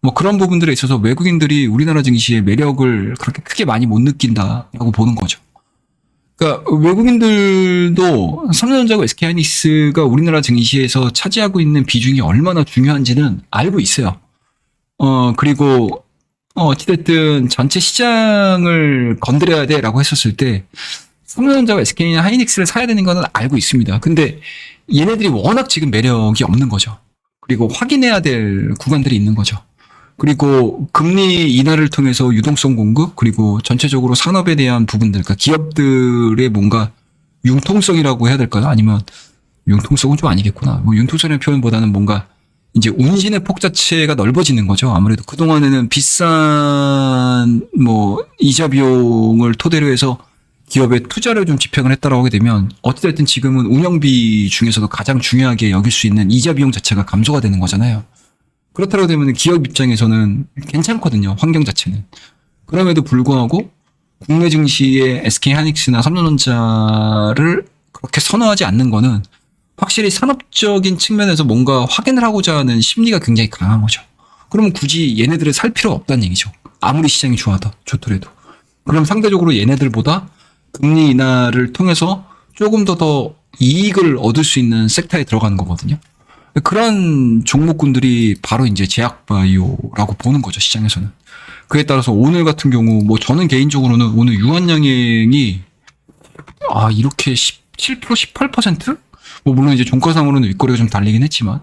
뭐 그런 부분들에 있어서 외국인들이 우리나라 증시의 매력을 그렇게 크게 많이 못 느낀다라고 보는 거죠. 그러니까 외국인들도 삼성전자와 SK하이닉스가 우리나라 증시에서 차지하고 있는 비중이 얼마나 중요한지는 알고 있어요. 그리고 어찌됐든 전체 시장을 건드려야 돼라고 했었을 때 삼성전자와 SK나 하이닉스를 사야 되는 거는 알고 있습니다. 근데 얘네들이 워낙 지금 매력이 없는 거죠. 그리고 확인해야 될 구간들이 있는 거죠. 그리고 금리 인하를 통해서 유동성 공급, 그리고 전체적으로 산업에 대한 부분들, 그러니까 기업들의 뭔가 융통성이라고 해야 될까요? 아니면 융통성은 좀 아니겠구나. 뭐 융통성이라는 표현보다는 뭔가 이제 운신의 폭 자체가 넓어지는 거죠. 아무래도 그동안에는 비싼 뭐 이자 비용을 토대로 해서 기업에 투자를 좀 집행을 했다라고 하게 되면 어찌됐든 지금은 운영비 중에서도 가장 중요하게 여길 수 있는 이자 비용 자체가 감소가 되는 거잖아요. 그렇다고 되면 기업 입장에서는 괜찮거든요. 환경 자체는. 그럼에도 불구하고 국내 증시의 SK하이닉스나 삼성전자를 그렇게 선호하지 않는 거는 확실히 산업적인 측면에서 뭔가 확인을 하고자 하는 심리가 굉장히 강한 거죠. 그러면 굳이 얘네들을 살 필요가 없다는 얘기죠. 아무리 시장이 좋더라도. 그럼 상대적으로 얘네들보다 금리 인하를 통해서 조금 더 이익을 얻을 수 있는 섹터에 들어가는 거거든요. 그런 종목군들이 바로 이제 제약바이오라고 보는 거죠, 시장에서는. 그에 따라서 오늘 같은 경우, 뭐 저는 개인적으로는 오늘 유한양행이, 이렇게 17%, 18%? 뭐 물론 이제 종가상으로는 윗거래가 좀 달리긴 했지만,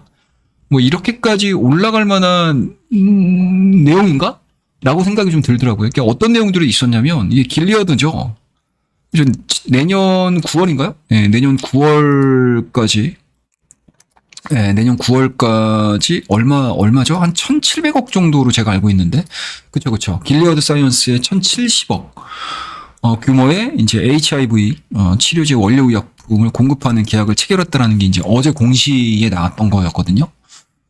뭐 이렇게까지 올라갈 만한, 내용인가? 라고 생각이 좀 들더라고요. 그러니까 어떤 내용들이 있었냐면, 이게 길리어드죠. 내년 9월인가요? 네, 내년 9월까지 내년 9월까지 얼마죠? 한 1,700억 정도로 제가 알고 있는데. 그쵸. 길리어드 사이언스의 1,070억 규모의 이제 HIV 치료제 원료 의약품을 공급하는 계약을 체결했다라는 게 이제 어제 공시에 나왔던 거였거든요.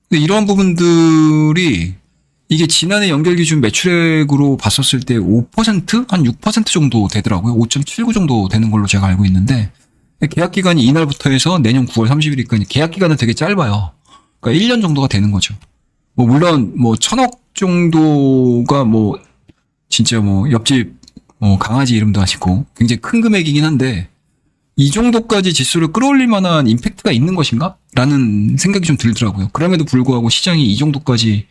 근데 이러한 부분들이 이게 지난해 연결 기준 매출액으로 봤었을 때 5%? 한 6% 정도 되더라고요. 5.79 정도 되는 걸로 제가 알고 있는데, 계약 기간이 이날부터 해서 내년 9월 30일까지 계약 기간은 되게 짧아요. 그러니까 1년 정도가 되는 거죠. 뭐 물론 뭐 1,000억 정도가 뭐 진짜 뭐 옆집 강아지 이름도 아시고 굉장히 큰 금액이긴 한데, 이 정도까지 지수를 끌어올릴 만한 임팩트가 있는 것인가? 라는 생각이 좀 들더라고요. 그럼에도 불구하고 시장이 이 정도까지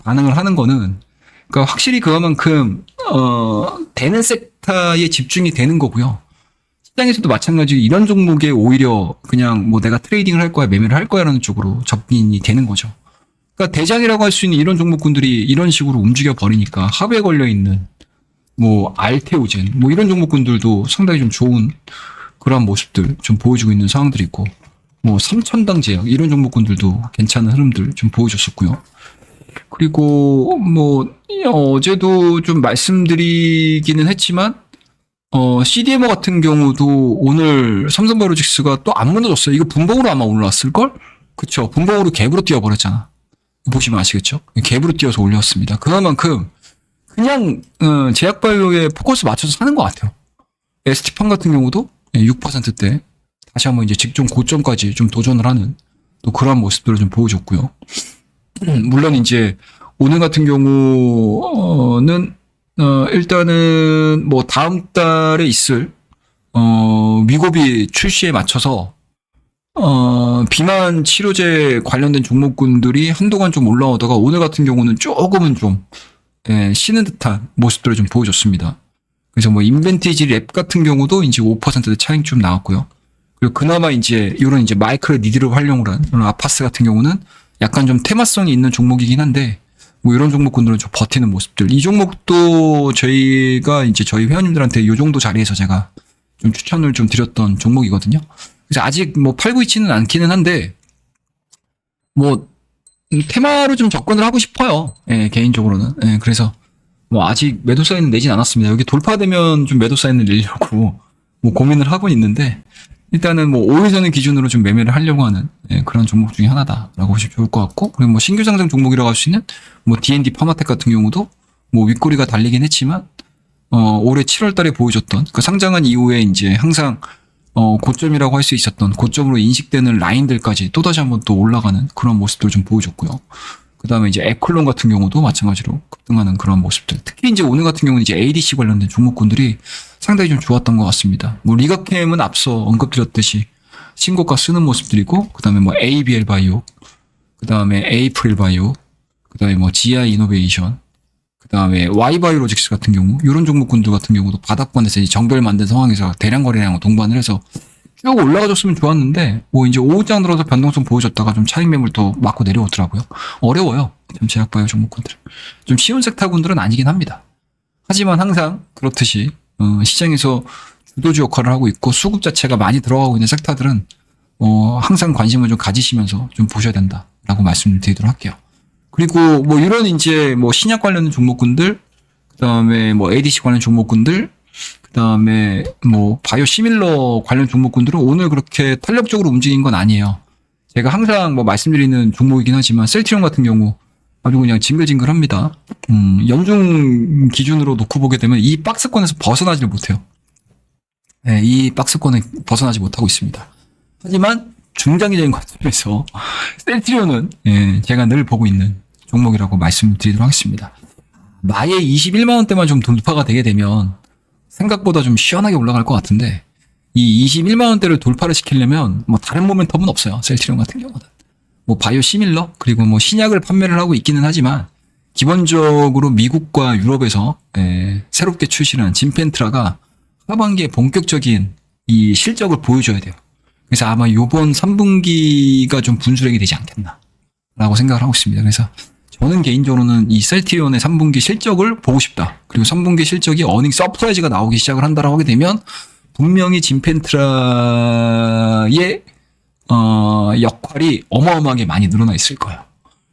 반응을 하는 거는, 그러니까 확실히 그만큼 되는 섹터에 집중이 되는 거고요. 시장에서도 마찬가지로 이런 종목에 오히려 그냥 뭐 내가 트레이딩을 할 거야, 매매를 할 거야라는 쪽으로 접근이 되는 거죠. 그러니까 대장이라고 할 수 있는 이런 종목군들이 이런 식으로 움직여 버리니까 합에 걸려 있는 뭐 알테오젠 뭐 이런 종목군들도 상당히 좀 좋은 그러한 모습들 좀 보여주고 있는 상황들이 있고, 뭐 삼천당 제약 이런 종목군들도 괜찮은 흐름들 좀 보여줬었고요. 그리고 뭐 어제도 좀 말씀드리기는 했지만 CDMO 같은 경우도 오늘 삼성바이오로직스가 또 안 무너졌어요. 이거 분봉으로 아마 올라왔을걸? 그쵸. 분봉으로 갭으로 뛰어버렸잖아. 보시면 아시겠죠? 갭으로 뛰어서 올렸습니다. 그만큼 그냥 제약바이오에 포커스 맞춰서 사는 것 같아요. ST팜 같은 경우도 6%대 다시 한번 이제 직전 고점까지 좀 도전을 하는 또 그러한 모습들을 좀 보여줬고요. 물론 이제 오늘 같은 경우는 일단은 뭐 다음 달에 있을 위고비 출시에 맞춰서 비만 치료제 관련된 종목군들이 한동안 좀 올라오다가 오늘 같은 경우는 조금은 좀 쉬는 듯한 모습들을 좀 보여줬습니다. 그래서 뭐 인벤티지 랩 같은 경우도 이제 5%대 차익 좀 나왔고요. 그리고 그나마 이제 이런 이제 마이크로 니드를 활용을 한 이런 아파스 같은 경우는 약간 좀 테마성이 있는 종목이긴 한데, 뭐 이런 종목군들은 좀 버티는 모습들. 이 종목도 저희가 이제 저희 회원님들한테 이 정도 자리에서 제가 좀 추천을 좀 드렸던 종목이거든요. 그래서 아직 뭐 팔고 있지는 않기는 한데, 뭐 테마로 좀 접근을 하고 싶어요. 개인적으로는. 그래서 뭐 아직 매도 사인은 내진 않았습니다. 여기 돌파되면 좀 매도 사인을 내려고 뭐 고민을 하고 있는데 일단은 뭐 5일 전을 기준으로 좀 매매를 하려고 하는 그런 종목 중에 하나다라고 보시면 좋을 것 같고 그리고 뭐 신규 상장 종목이라고 할 수 있는 뭐 D&D 파마텍 같은 경우도 뭐 윗꼬리가 달리긴 했지만 올해 7월 달에 보여줬던 그 상장한 이후에 이제 항상 고점이라고 할 수 있었던 고점으로 인식되는 라인들까지 또다시 한번 또 올라가는 그런 모습들 좀 보여줬고요. 그 다음에 이제 에클론 같은 경우도 마찬가지로 급등하는 그런 모습들. 특히 이제 오늘 같은 경우는 이제 ADC 관련된 종목군들이 상당히 좀 좋았던 것 같습니다. 뭐 리가캠은 앞서 언급드렸듯이 신고가 쓰는 모습들이고, 그 다음에 뭐 ABL 바이오, 그 다음에 에이프릴 바이오, 그 다음에 뭐 GI 이노베이션, 그 다음에 Y바이오로직스 같은 경우, 이런 종목군들 같은 경우도 바닥권에서 이제 정배를 만든 상황에서 대량 거래량을 동반을 해서 쭉 올라가줬으면 좋았는데, 뭐 이제 오후장 들어서 변동성 보여줬다가 좀 차익 매물 또 맞고 내려오더라고요. 어려워요. 좀 제약바이오 종목군들. 좀 쉬운 섹터군들은 아니긴 합니다. 하지만 항상 그렇듯이, 시장에서 주도주 역할을 하고 있고 수급 자체가 많이 들어가고 있는 섹터들은, 항상 관심을 좀 가지시면서 좀 보셔야 된다라고 말씀을 드리도록 할게요. 그리고 뭐 이런 이제 뭐 신약 관련 종목군들, 그 다음에 뭐 ADC 관련 종목군들, 그 다음에 뭐 바이오 시밀러 관련 종목군들은 오늘 그렇게 탄력적으로 움직인 건 아니에요. 제가 항상 뭐 말씀드리는 종목이긴 하지만 셀트리온 같은 경우 아주 그냥 징글징글합니다. 연중 기준으로 놓고 보게 되면 이 박스권에서 벗어나지를 못해요. 네, 이 박스권에 벗어나지 못하고 있습니다. 하지만 중장기적인 관점에서 셀트리온은 제가 늘 보고 있는 종목이라고 말씀드리도록 하겠습니다. 마에 21만 원대만 좀 돌파가 되게 되면 생각보다 좀 시원하게 올라갈 것 같은데 이 21만 원대를 돌파를 시키려면 뭐 다른 모멘텀은 없어요. 셀트리온 같은 경우는. 뭐 바이오 시밀러 그리고 뭐 신약을 판매를 하고 있기는 하지만 기본적으로 미국과 유럽에서 새롭게 출시한 진펜트라가 하반기에 본격적인 이 실적을 보여줘야 돼요. 그래서 아마 요번 3분기가 좀 분수령이 되지 않겠나라고 생각을 하고 있습니다. 그래서 저는 개인적으로는 이 셀트리온의 3분기 실적을 보고 싶다. 그리고 3분기 실적이 어닝 서프라이즈가 나오기 시작을 한다라고 하게 되면 분명히 진펜트라의 역할이 어마어마하게 많이 늘어나 있을 거예요.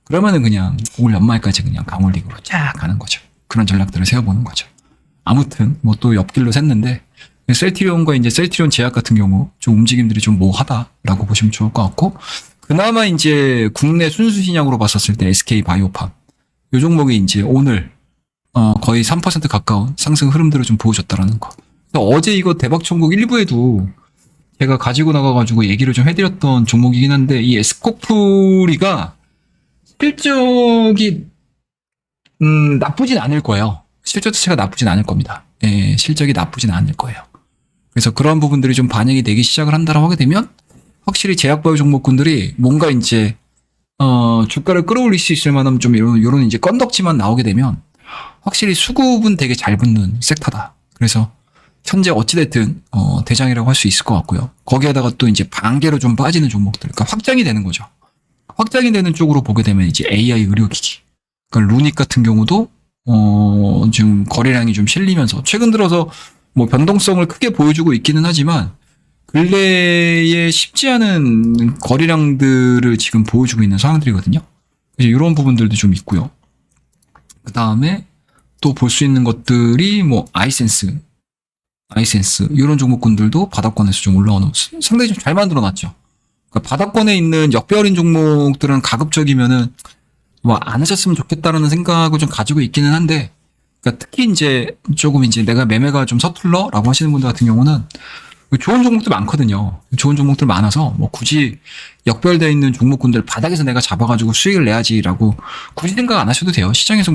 그러면은 그냥 올 연말까지 그냥 강올릭으로 쫙 가는 거죠. 그런 전략들을 세워보는 거죠. 아무튼 뭐 또 옆길로 샜는데 셀트리온과 이제 셀트리온 제약 같은 경우 좀 움직임들이 좀 모호하다라고 보시면 좋을 것 같고 그나마 이제 국내 순수 신약으로 봤었을 때 SK 바이오팜 이 종목이 이제 오늘 거의 3% 가까운 상승 흐름들을 좀 보여줬다라는 거. 어제 이거 대박천국 1부에도 제가 가지고 나가가지고 얘기를 좀 해드렸던 종목이긴 한데 이 에스코프리가 실적이 나쁘진 않을 거예요. 실적 자체가 나쁘진 않을 겁니다. 예, 실적이 나쁘진 않을 거예요. 그래서 그런 부분들이 좀 반영이 되기 시작을 한다라고 하게 되면 확실히 제약바이오 종목군들이 뭔가 이제 주가를 끌어올릴 수 있을 만한 좀 이런 이제 건덕지만 나오게 되면 확실히 수급은 되게 잘 붙는 섹터다. 그래서 현재 어찌됐든 대장이라고 할 수 있을 것 같고요. 거기에다가 또 이제 반개로 좀 빠지는 종목들, 그러니까 확장이 되는 거죠. 확장이 되는 쪽으로 보게 되면 이제 AI 의료기기, 그러니까 루닉 같은 경우도 지금 거래량이 좀 실리면서 최근 들어서 뭐 변동성을 크게 보여주고 있기는 하지만 근래에 쉽지 않은 거래량들을 지금 보여주고 있는 상황들이거든요. 그래서 이런 부분들도 좀 있고요. 그 다음에 또 볼 수 있는 것들이 뭐 아이센스 이런 종목군들도 바닥권에서 좀 올라오는 상당히 좀 잘 만들어놨죠. 그러니까 바닥권에 있는 역배열인 종목들은 가급적이면은 뭐 안 하셨으면 좋겠다라는 생각을 좀 가지고 있기는 한데, 그러니까 특히 이제 조금 이제 내가 매매가 좀 서툴러라고 하시는 분들 같은 경우는 좋은 종목들 많거든요. 좋은 종목들 많아서 뭐 굳이 역별되어 있는 종목군들 바닥에서 내가 잡아가지고 수익을 내야지라고 굳이 생각 안 하셔도 돼요. 시장에서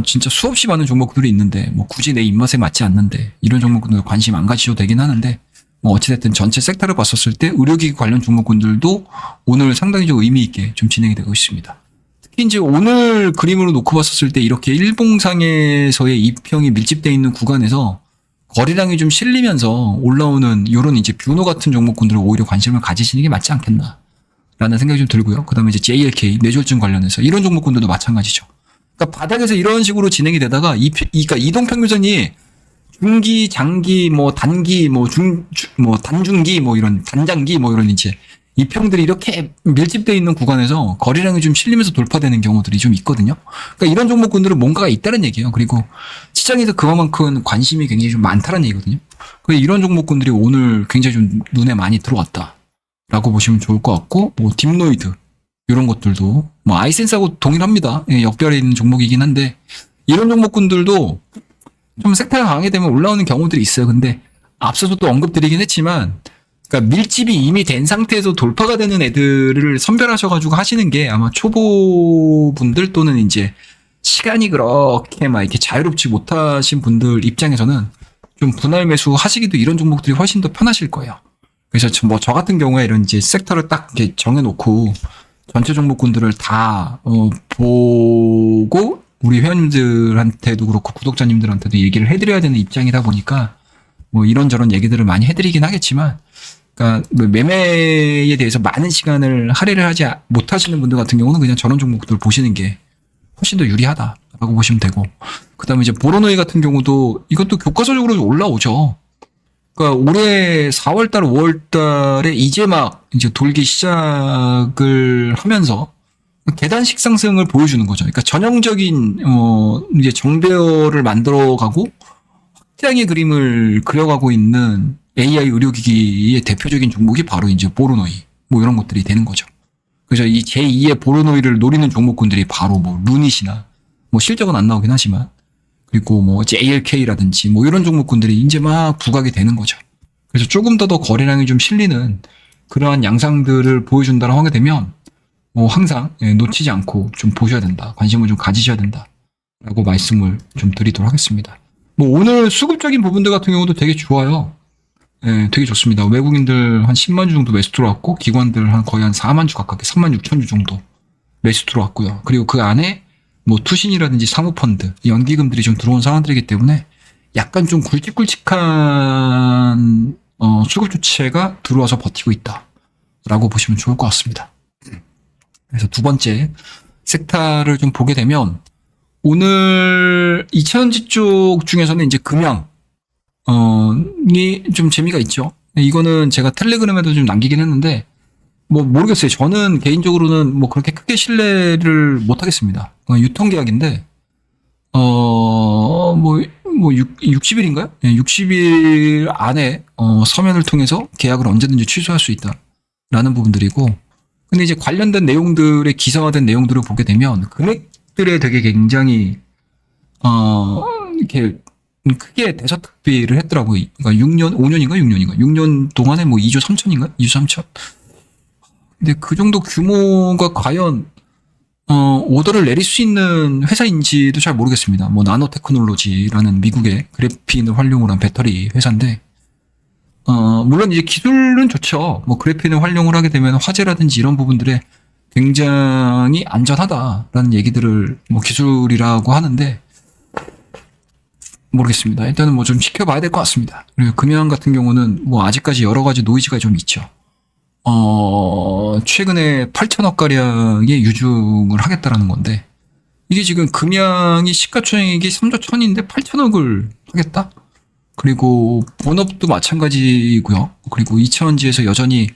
진짜 수없이 많은 종목들이 있는데 뭐 굳이 내 입맛에 맞지 않는데 이런 종목군들 관심 안 가지셔도 되긴 하는데 뭐 어찌됐든 전체 섹터를 봤었을 때 의료기기 관련 종목군들도 오늘 상당히 좀 의미 있게 좀 진행이 되고 있습니다. 특히 이제 오늘 그림으로 놓고 봤었을 때 이렇게 일봉상에서의 이평이 밀집되어 있는 구간에서 거래량이 좀 실리면서 올라오는 이런 이제 뷰노 같은 종목군들을 오히려 관심을 가지시는 게 맞지 않겠나라는 생각이 좀 들고요. 그 다음에 이제 JLK 뇌졸중 관련해서 이런 종목군들도 마찬가지죠. 그러니까 바닥에서 이런 식으로 진행이 되다가 그러니까 이동평균선이 중기, 장기, 뭐 단기, 뭐 단중기, 뭐 이런 단장기, 뭐 이런 이제 이평들이 이렇게 밀집되어 있는 구간에서 거래량이 좀 실리면서 돌파되는 경우들이 좀 있거든요. 그러니까 이런 종목군들은 뭔가가 있다는 얘기예요. 그리고 시장에서 그만큼 관심이 굉장히 좀 많다는 얘기거든요. 그래서 이런 종목군들이 오늘 굉장히 좀 눈에 많이 들어왔다라고 보시면 좋을 것 같고, 뭐 딥노이드 이런 것들도 뭐 아이센스하고 동일합니다. 예, 역별에 있는 종목이긴 한데 이런 종목군들도 좀 섹터가 강하게 되면 올라오는 경우들이 있어요. 근데 앞서서도 언급드리긴 했지만, 그러니까 밀집이 이미 된 상태에서 돌파가 되는 애들을 선별하셔가지고 하시는 게 아마 초보분들 또는 이제 시간이 그렇게 막 이렇게 자유롭지 못하신 분들 입장에서는 좀 분할 매수 하시기도 이런 종목들이 훨씬 더 편하실 거예요. 그래서 뭐 저 같은 경우에 이런 이제 섹터를 딱 이렇게 정해놓고 전체 종목군들을 다 보고 우리 회원님들한테도 그렇고 구독자님들한테도 얘기를 해드려야 되는 입장이다 보니까 뭐 이런저런 얘기들을 많이 해드리긴 하겠지만, 그러니까 매매에 대해서 많은 시간을 할애를 하지 못하시는 분들 같은 경우는 그냥 저런 종목들 보시는 게 훨씬 더 유리하다라고 보시면 되고, 그다음에 이제 보로노이 같은 경우도 이것도 교과서적으로 올라오죠. 그러니까 올해 4월달, 5월달에 이제 막 이제 돌기 시작을 하면서 계단식 상승을 보여주는 거죠. 그러니까 전형적인 이제 정배열을 만들어가고 확장의 그림을 그려가고 있는 AI 의료기기의 대표적인 종목이 바로 이제 보로노이 뭐 이런 것들이 되는 거죠. 그래서 이 제2의 보로노이를 노리는 종목군들이 바로 뭐 루닛이나 뭐 실적은 안 나오긴 하지만, 그리고 뭐 JLK라든지 뭐 이런 종목군들이 이제 막 부각이 되는 거죠. 그래서 조금 더 거래량이 좀 실리는 그러한 양상들을 보여준다고 하게 되면 뭐 항상 놓치지 않고 좀 보셔야 된다. 관심을 좀 가지셔야 된다라고 말씀을 좀 드리도록 하겠습니다. 뭐 오늘 수급적인 부분들 같은 경우도 되게 좋아요. 예, 되게 좋습니다. 외국인들 한 10만 주 정도 매수 들어왔고, 기관들 한 거의 한 4만 주 가깝게 3만 6천 주 정도 매수 들어왔고요. 그리고 그 안에 뭐 투신이라든지 사모펀드, 연기금들이 좀 들어온 상황들이기 때문에 약간 좀 굵직굵직한 수급 주체가 들어와서 버티고 있다라고 보시면 좋을 것 같습니다. 그래서 두 번째 섹터를 좀 보게 되면, 오늘 2차전지 쪽 중에서는 이제 금양이 좀 재미가 있죠. 이거는 제가 텔레그램에도 좀 남기긴 했는데, 뭐 모르겠어요. 저는 개인적으로는 뭐 그렇게 크게 신뢰를 못 하겠습니다. 유통계약인데, 뭐 60일인가요? 60일 안에 서면을 통해서 계약을 언제든지 취소할 수 있다라는 부분들이고, 근데 이제 관련된 내용들의 기사화된 내용들을 보게 되면 금액들에 되게 굉장히 이렇게 크게 대저택비를 했더라고요. 그러니까 6년, 5년인가 6년인가 6년 동안에 뭐 2조 3천인가 2조 3천. 근데 그 정도 규모가 과연 오더를 내릴 수 있는 회사인지도 잘 모르겠습니다. 뭐 나노테크놀로지라는 미국의 그래핀을 활용을 한 배터리 회사인데, 물론 이제 기술은 좋죠. 뭐 그래핀을 활용을 하게 되면 화재라든지 이런 부분들에 굉장히 안전하다라는 얘기들을 뭐 기술이라고 하는데, 모르겠습니다. 일단은 뭐 좀 지켜봐야 될 것 같습니다. 그리고 금양 같은 경우는 뭐 아직까지 여러 가지 노이즈가 좀 있죠. 최근에 8천억 가량의 유증을 하겠다라는 건데, 이게 지금 금양이 시가총액이 3조 1천인데 8천억을 하겠다? 그리고 본업도 마찬가지고요. 그리고 이차전지에서 여전히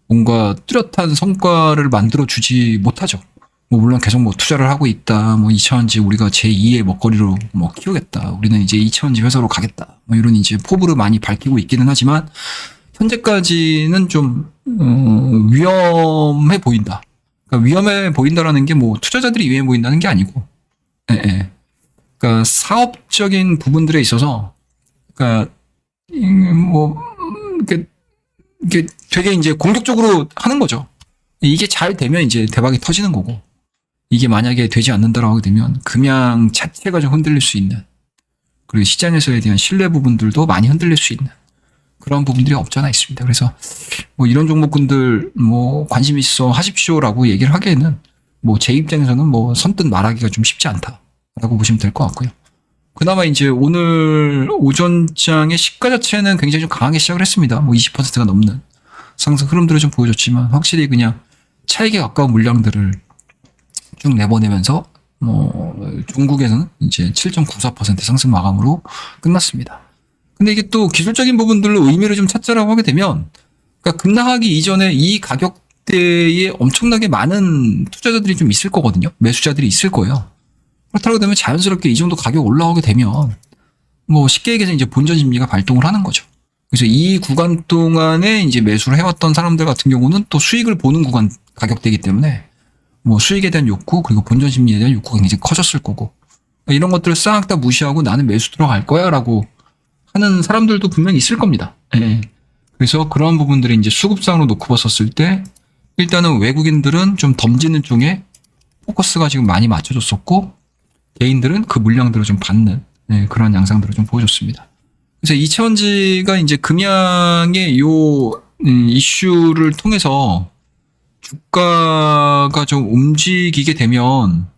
뭔가 뚜렷한 성과를 만들어 주지 못하죠. 뭐 물론 계속 뭐 투자를 하고 있다. 뭐 이차전지 우리가 제2의 먹거리로 뭐 키우겠다. 우리는 이제 이차전지 회사로 가겠다. 뭐 이런 이제 포부를 많이 밝히고 있기는 하지만, 현재까지는 좀 위험해 보인다. 그러니까 위험해 보인다라는 게 뭐 투자자들이 위험해 보인다는 게 아니고, 그러니까 사업적인 부분들에 있어서, 그러니까 뭐 이게 되게 이제 공격적으로 하는 거죠. 이게 잘 되면 이제 대박이 터지는 거고, 이게 만약에 되지 않는다라고 하게 되면 금양 자체가 좀 흔들릴 수 있는, 그리고 시장에서에 대한 신뢰 부분들도 많이 흔들릴 수 있는 그런 부분들이 없지 않아 있습니다. 그래서 뭐 이런 종목군들 뭐 관심 있어 하십시오라고 얘기를 하기에는 뭐 제 입장에서는 뭐 선뜻 말하기가 좀 쉽지 않다라고 보시면 될 것 같고요. 그나마 이제 오늘 오전장의 시가 자체는 굉장히 좀 강하게 시작을 했습니다. 뭐 20%가 넘는 상승 흐름들을 좀 보여줬지만, 확실히 그냥 차익에 가까운 물량들을 쭉 내보내면서 뭐 중국에서는 이제 7.94% 상승 마감으로 끝났습니다. 근데 이게 또 기술적인 부분들로 의미를 좀 찾자라고 하게 되면, 그러니까 급락하기 이전에 이 가격대에 엄청나게 많은 투자자들이 좀 있을 거거든요. 매수자들이 있을 거예요. 그렇다고 되면 자연스럽게 이 정도 가격 올라오게 되면 뭐 쉽게 얘기해서 이제 본전 심리가 발동을 하는 거죠. 그래서 이 구간 동안에 이제 매수를 해왔던 사람들 같은 경우는 또 수익을 보는 구간 가격대이기 때문에 뭐 수익에 대한 욕구 그리고 본전 심리에 대한 욕구가 굉장히 커졌을 거고 이런 것들을 싹 다 무시하고 나는 매수 들어갈 거야라고 하는 사람들도 분명히 있을 겁니다. 예. 그래서 그런 부분들이 이제 수급상으로 놓고 봤었을 때 일단은 외국인들은 좀 덤지는 쪽에 포커스가 지금 많이 맞춰졌었고 개인들은 그 물량들을 좀 받는 그런 양상들을 좀 보여줬습니다. 그래서 이차원지가 이제 금양의 요 이슈를 통해서 주가가 좀 움직이게 되면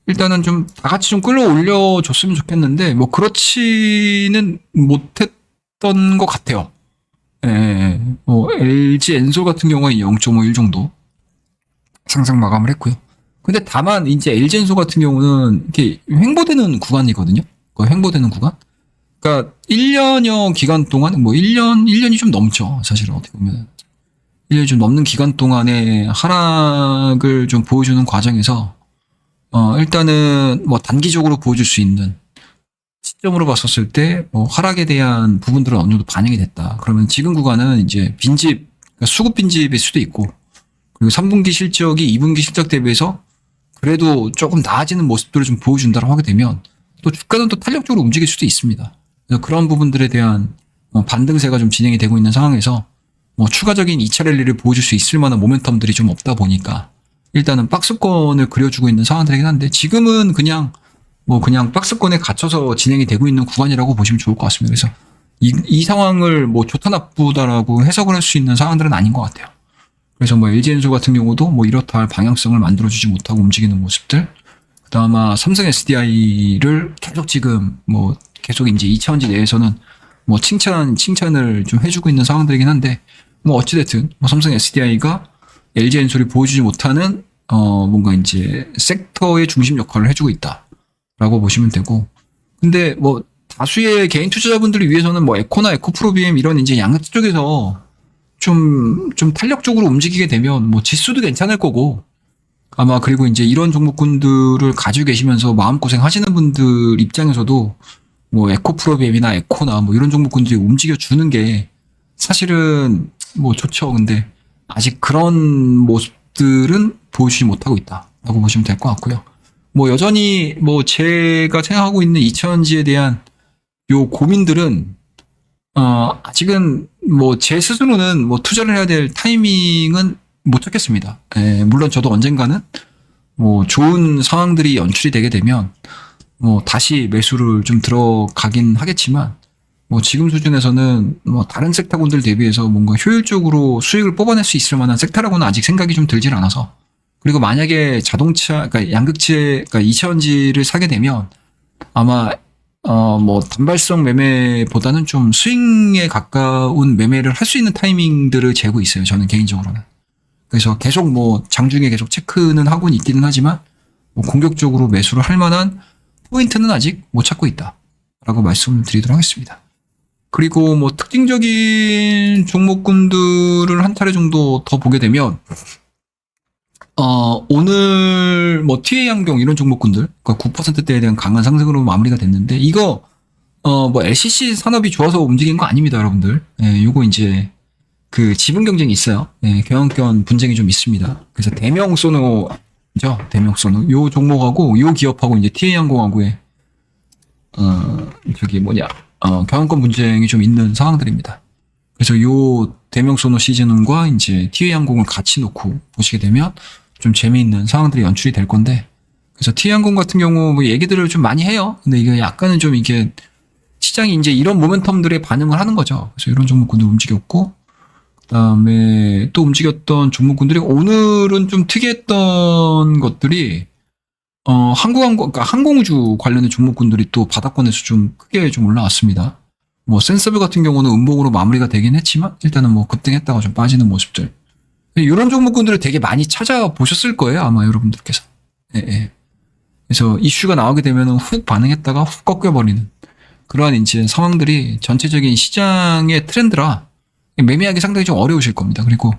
일단은 좀 다 같이 좀 끌어올려 줬으면 좋겠는데 뭐 그렇지는 못했던 것 같아요. 예, 뭐 LG 엔솔 같은 경우에 0.51 정도 상승 마감을 했고요. 근데 다만 이제 LG 엔솔 같은 경우는 이렇게 횡보되는 구간이거든요. 그 횡보되는 구간. 그러니까 1년여 기간 동안 뭐 1년이 좀 넘죠. 사실은 어떻게 보면 1년이 좀 넘는 기간 동안에 하락을 좀 보여주는 과정에서 일단은 뭐 단기적으로 보여줄 수 있는 시점으로 봤었을 때 뭐 하락에 대한 부분들은 어느 정도 반영이 됐다. 그러면 지금 구간은 이제 빈집, 그러니까 수급 빈집일 수도 있고 그리고 3분기 실적이 2분기 실적 대비해서 그래도 조금 나아지는 모습들을 좀 보여준다고 하게 되면 또 주가는 또 탄력적으로 움직일 수도 있습니다. 그래서 그런 부분들에 대한 반등세가 좀 진행이 되고 있는 상황에서 뭐 추가적인 2차 랠리를 보여줄 수 있을 만한 모멘텀들이 좀 없다 보니까 일단은 박스권을 그려주고 있는 상황들이긴 한데 지금은 그냥 박스권에 갇혀서 진행이 되고 있는 구간이라고 보시면 좋을 것 같습니다. 그래서 이 상황을 뭐 좋다 나쁘다라고 해석을 할 수 있는 상황들은 아닌 것 같아요. 그래서 뭐 LG엔솔 같은 경우도 뭐 이렇다 할 방향성을 만들어주지 못하고 움직이는 모습들, 그다음 삼성 SDI를 계속 지금 뭐 계속 이제 2차원지 내에서는 뭐 칭찬을 좀 해주고 있는 상황들이긴 한데 뭐 어찌됐든 뭐 삼성 SDI가 LG엔솔이 보여주지 못하는 뭔가 이제 섹터의 중심 역할을 해주고 있다라고 보시면 되고, 근데 뭐 다수의 개인 투자자분들을 위해서는 뭐 에코나 에코프로비엠 이런 이제 양극 쪽에서 좀 탄력적으로 움직이게 되면 뭐 지수도 괜찮을 거고 아마 그리고 이제 이런 종목군들을 가지고 계시면서 마음고생 하시는 분들 입장에서도 뭐 에코프로비엠이나 에코나 뭐 이런 종목군들이 움직여 주는 게 사실은 뭐 좋죠. 근데 아직 그런 모습들은 보여주지 못하고 있다라고 보시면 될 것 같고요. 뭐 여전히 뭐 제가 생각하고 있는 이차전지에 대한 요 고민들은 아직은 뭐 제 스스로는 뭐 투자를 해야 될 타이밍은 못 찾겠습니다. 물론 저도 언젠가는 뭐 좋은 상황들이 연출이 되게 되면 뭐 다시 매수를 좀 들어가긴 하겠지만 뭐 지금 수준에서는 뭐 다른 섹터군들 대비해서 뭔가 효율적으로 수익을 뽑아낼 수 있을 만한 섹터라고는 아직 생각이 좀 들질 않아서, 그리고 만약에 자동차, 그러니까 양극재, 그러니까 이차전지를 사게 되면 아마 뭐 단발성 매매보다는 좀 스윙에 가까운 매매를 할 수 있는 타이밍들을 재고 있어요. 저는 개인적으로는. 그래서 계속 뭐 장중에 계속 체크는 하고는 있기는 하지만 뭐 공격적으로 매수를 할 만한 포인트는 아직 못 찾고 있다라고 말씀을 드리도록 하겠습니다. 그리고 뭐 특징적인 종목군들을 한 차례 정도 더 보게 되면 오늘 뭐 TA양경 이런 종목군들, 그러니까 9%대에 대한 강한 상승으로 마무리가 됐는데 이거 뭐 LCC 산업이 좋아서 움직인 거 아닙니다, 여러분들. 요거 이제 그 지분 경쟁이 있어요. 경영권 분쟁이 좀 있습니다. 그래서 대명소노죠, 대명소노. 요 종목하고 요 기업하고 이제 TA양공하고의 경영권 분쟁이 좀 있는 상황들입니다. 그래서 요 대명소노 시즌과 이제 TA양공을 같이 놓고 보시게 되면 좀 재미있는 상황들이 연출이 될 건데, 그래서 TA양공 같은 경우 뭐 얘기들을 좀 많이 해요. 근데 이게 약간은 좀 이게 시장이 이제 이런 모멘텀들에 반응을 하는 거죠. 그래서 이런 종목군들 움직였고, 그다음에 또 움직였던 종목군들이 오늘은 좀 특이했던 것들이 그러니까 항공우주 관련된 종목군들이 또 바닥권에서 좀 크게 좀 올라왔습니다. 뭐 센서블 같은 경우는 음봉으로 마무리가 되긴 했지만 일단은 뭐 급등했다가 좀 빠지는 모습들. 이런 종목군들을 되게 많이 찾아보셨을 거예요, 아마 여러분들께서. 그래서 이슈가 나오게 되면은 훅 반응했다가 훅 꺾여버리는 그러한 이제 상황들이 전체적인 시장의 트렌드라 매매하기 상당히 좀 어려우실 겁니다. 그리고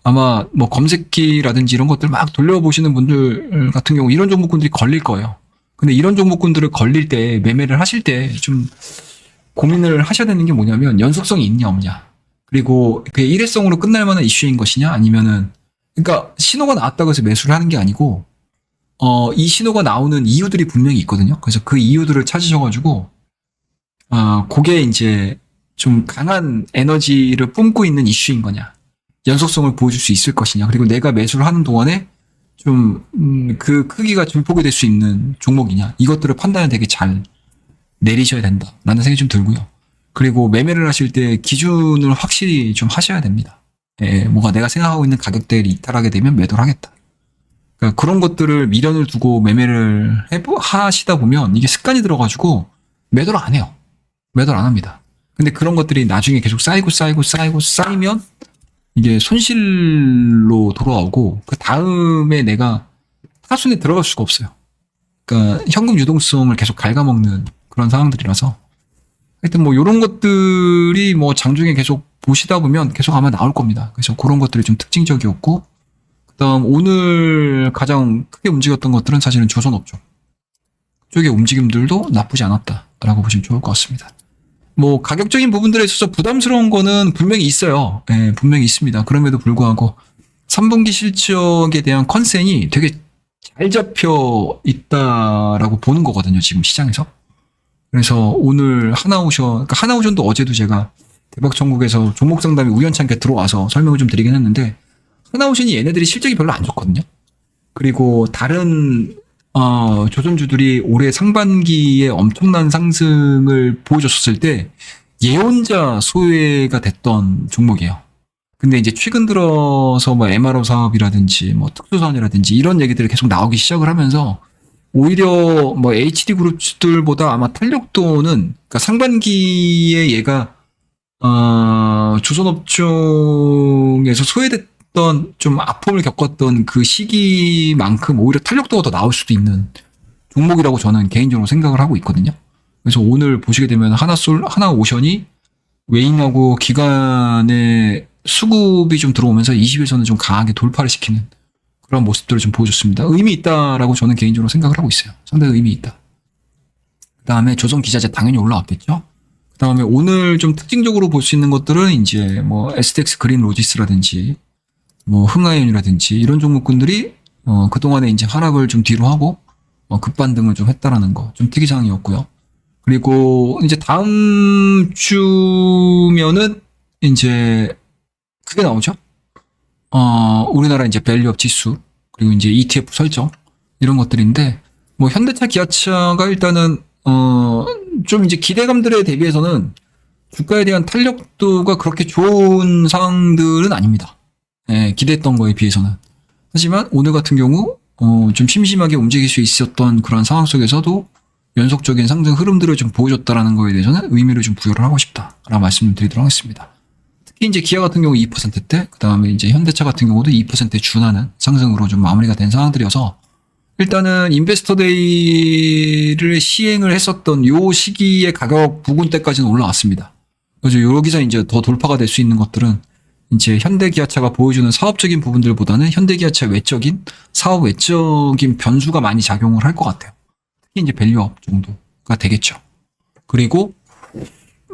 아마 뭐 검색기라든지 이런 것들 막 돌려보시는 분들 같은 경우 이런 종목군들이 걸릴 거예요. 근데 이런 종목군들을 걸릴 때 매매를 하실 때 좀 고민을 하셔야 되는 게 뭐냐면 연속성이 있냐 없냐. 그리고 그게 일회성으로 끝날 만한 이슈인 것이냐 아니면은 그러니까 신호가 나왔다고 해서 매수를 하는 게 아니고 이 신호가 나오는 이유들이 분명히 있거든요. 그래서 그 이유들을 찾으셔가지고 그게 이제 좀 강한 에너지를 뿜고 있는 이슈인 거냐. 연속성을 보여줄 수 있을 것이냐. 그리고 내가 매수를 하는 동안에 좀 그 크기가 증폭이 될 수 있는 종목이냐. 이것들을 판단을 되게 잘 내리셔야 된다라는 생각이 좀 들고요. 그리고 매매를 하실 때 기준을 확실히 좀 하셔야 됩니다. 뭐가 내가 생각하고 있는 가격대를 이탈하게 되면 매도를 하겠다. 그러니까 그런 것들을 미련을 두고 매매를 하시다 보면 이게 습관이 들어가지고 매도를 안 해요. 매도를 안 합니다. 근데 그런 것들이 나중에 계속 쌓이면 이게 손실로 돌아오고 그 다음에 내가 타순에 들어갈 수가 없어요. 그러니까 현금 유동성을 계속 갉아먹는 그런 상황들이라서 하여튼 뭐 이런 것들이 뭐 장중에 계속 보시다 보면 계속 아마 나올 겁니다. 그래서 그런 것들이 좀 특징적이었고 그다음 오늘 가장 크게 움직였던 것들은 사실은 조선업종 쪽의 움직임들도 나쁘지 않았다라고 보시면 좋을 것 같습니다. 뭐 가격적인 부분들에 있어서 부담스러운 거는 분명히 있어요. 분명히 있습니다. 그럼에도 불구하고 3분기 실적에 대한 컨센이 되게 잘 잡혀 있다라고 보는 거거든요. 지금 시장에서. 그래서 오늘 하나오션, 그러니까 하나오션도 어제도 제가 대박천국에서 종목 상담이 우연찮게 들어와서 설명을 좀 드리긴 했는데 하나오션이 얘네들이 실적이 별로 안 좋거든요. 그리고 다른 조선주들이 올해 상반기에 엄청난 상승을 보여줬었을 때 예언자 소외가 됐던 종목이에요. 근데 이제 최근 들어서 뭐 MRO 사업이라든지 뭐 특수선이라든지 이런 얘기들이 계속 나오기 시작을 하면서 오히려 뭐 HD 그룹들보다 아마 탄력도는 그러니까 상반기에 얘가 조선업종에서 소외됐던 좀 아픔을 겪었던 그 시기만큼 오히려 탄력도가 더 나올 수도 있는 종목이라고 저는 개인적으로 생각을 하고 있거든요. 그래서 오늘 보시게 되면 하나오션이 외인하고 기관의 수급이 좀 들어오면서 20일선을 좀 강하게 돌파를 시키는 그런 모습들을 좀 보여줬습니다. 의미 있다라고 저는 개인적으로 생각을 하고 있어요. 상당히 의미 있다. 그 다음에 조선기자재 당연히 올라왔겠죠. 그 다음에 오늘 좀 특징적으로 볼 수 있는 것들은 이제 뭐 STX 그린 로지스라든지 뭐 흥하이온이라든지 이런 종목군들이 그동안에 이제 하락을 좀 뒤로 하고 급반등을 좀 했다라는 거 좀 특이사항이었고요. 그리고 이제 다음 주면은 이제 그게 나오죠. 우리나라 이제 밸류업 지수 그리고 이제 ETF 설정 이런 것들인데 뭐 현대차 기아차가 일단은 좀 이제 기대감들에 대비해서는 주가에 대한 탄력도가 그렇게 좋은 상황들은 아닙니다. 기대했던 거에 비해서는. 하지만 오늘 같은 경우 좀 심심하게 움직일 수 있었던 그런 상황 속에서도 연속적인 상승 흐름들을 좀 보여줬다라는 거에 대해서는 의미를 좀 부여를 하고 싶다라고 말씀드리도록 하겠습니다. 특히 이제 기아 같은 경우 2%대, 그 다음에 이제 현대차 같은 경우도 2%에 준하는 상승으로 좀 마무리가 된 상황들이어서 일단은 인베스터데이를 시행을 했었던 요 시기의 가격 부근대까지는 올라왔습니다. 그래서 여기서 이제 더 돌파가 될 수 있는 것들은 이제 현대기아차가 보여주는 사업적인 부분들보다는 현대기아차 외적인 사업 외적인 변수가 많이 작용을 할 것 같아요. 특히 이제 밸류업 정도가 되겠죠. 그리고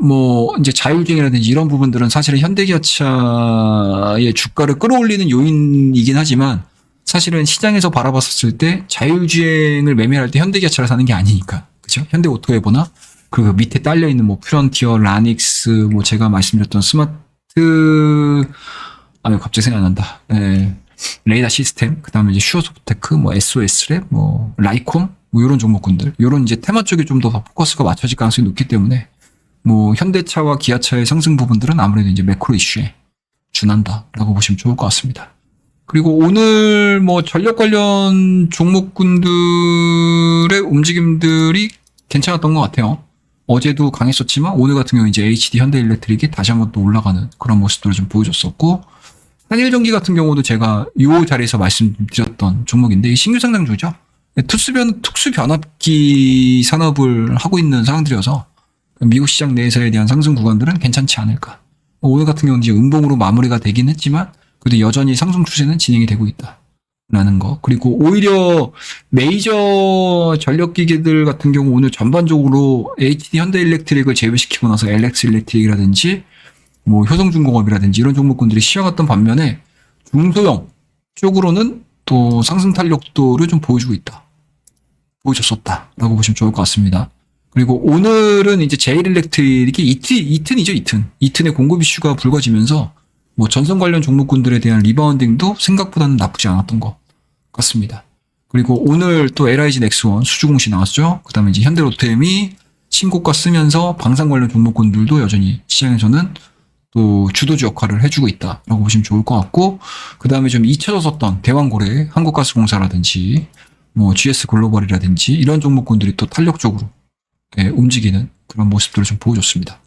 뭐 이제 자율주행이라든지 이런 부분들은 사실은 현대기아차의 주가를 끌어올리는 요인이긴 하지만 사실은 시장에서 바라봤을 때 자율주행을 매매할 때 현대기아차를 사는 게 아니니까 그죠? 현대오토에보나 그 밑에 딸려 있는 뭐 프론티어, 라닉스, 뭐 제가 말씀드렸던 스마트 갑자기 생각난다. 레이더 시스템, 그 다음에 이제 슈어소프테크, 뭐 SOS랩, 뭐 라이콤, 뭐 이런 종목군들, 이런 이제 테마 쪽에 좀 더 포커스가 맞춰질 가능성이 높기 때문에 뭐 현대차와 기아차의 상승 부분들은 아무래도 이제 매크로 이슈에 준한다라고 보시면 좋을 것 같습니다. 그리고 오늘 뭐 전력 관련 종목군들의 움직임들이 괜찮았던 것 같아요. 어제도 강했었지만 오늘 같은 경우 이제 HD 현대일렉트릭이 다시 한번 또 올라가는 그런 모습들을 좀 보여줬었고 한일전기 같은 경우도 제가 이 자리에서 말씀드렸던 종목인데 이 신규 상장주죠. 특수변압기 산업을 하고 있는 상황들이어서 미국 시장 내에서에 대한 상승 구간들은 괜찮지 않을까 오늘 같은 경우는 이제 음봉으로 마무리가 되긴 했지만 그래도 여전히 상승 추세는 진행이 되고 있다라는 거. 그리고 오히려 메이저 전력기기들 같은 경우 오늘 전반적으로 HD 현대일렉트릭을 제외시키고 나서 LX 일렉트릭이라든지 뭐 효성중공업이라든지 이런 종목군들이 시작했던 반면에 중소형 쪽으로는 또 상승 탄력도를 좀 보여주고 있다. 보여줬었다라고 보시면 좋을 것 같습니다. 그리고 오늘은 이제 제일일렉트릭이 이튼이죠, 이튼. 이튼의 공급 이슈가 불거지면서 뭐 전선 관련 종목군들에 대한 리바운딩도 생각보다는 나쁘지 않았던 것 같습니다. 그리고 오늘 또 LIG 넥스원 수주공시 나왔죠. 그 다음에 이제 현대로템이 신고가 쓰면서 방산 관련 종목군들도 여전히 시장에서는 또 주도주 역할을 해주고 있다라고 보시면 좋을 것 같고, 그 다음에 좀 잊혀졌었던 대왕고래, 한국가스공사라든지 뭐 GS 글로벌이라든지 이런 종목군들이 또 탄력적으로 움직이는 그런 모습들을 좀 보여줬습니다.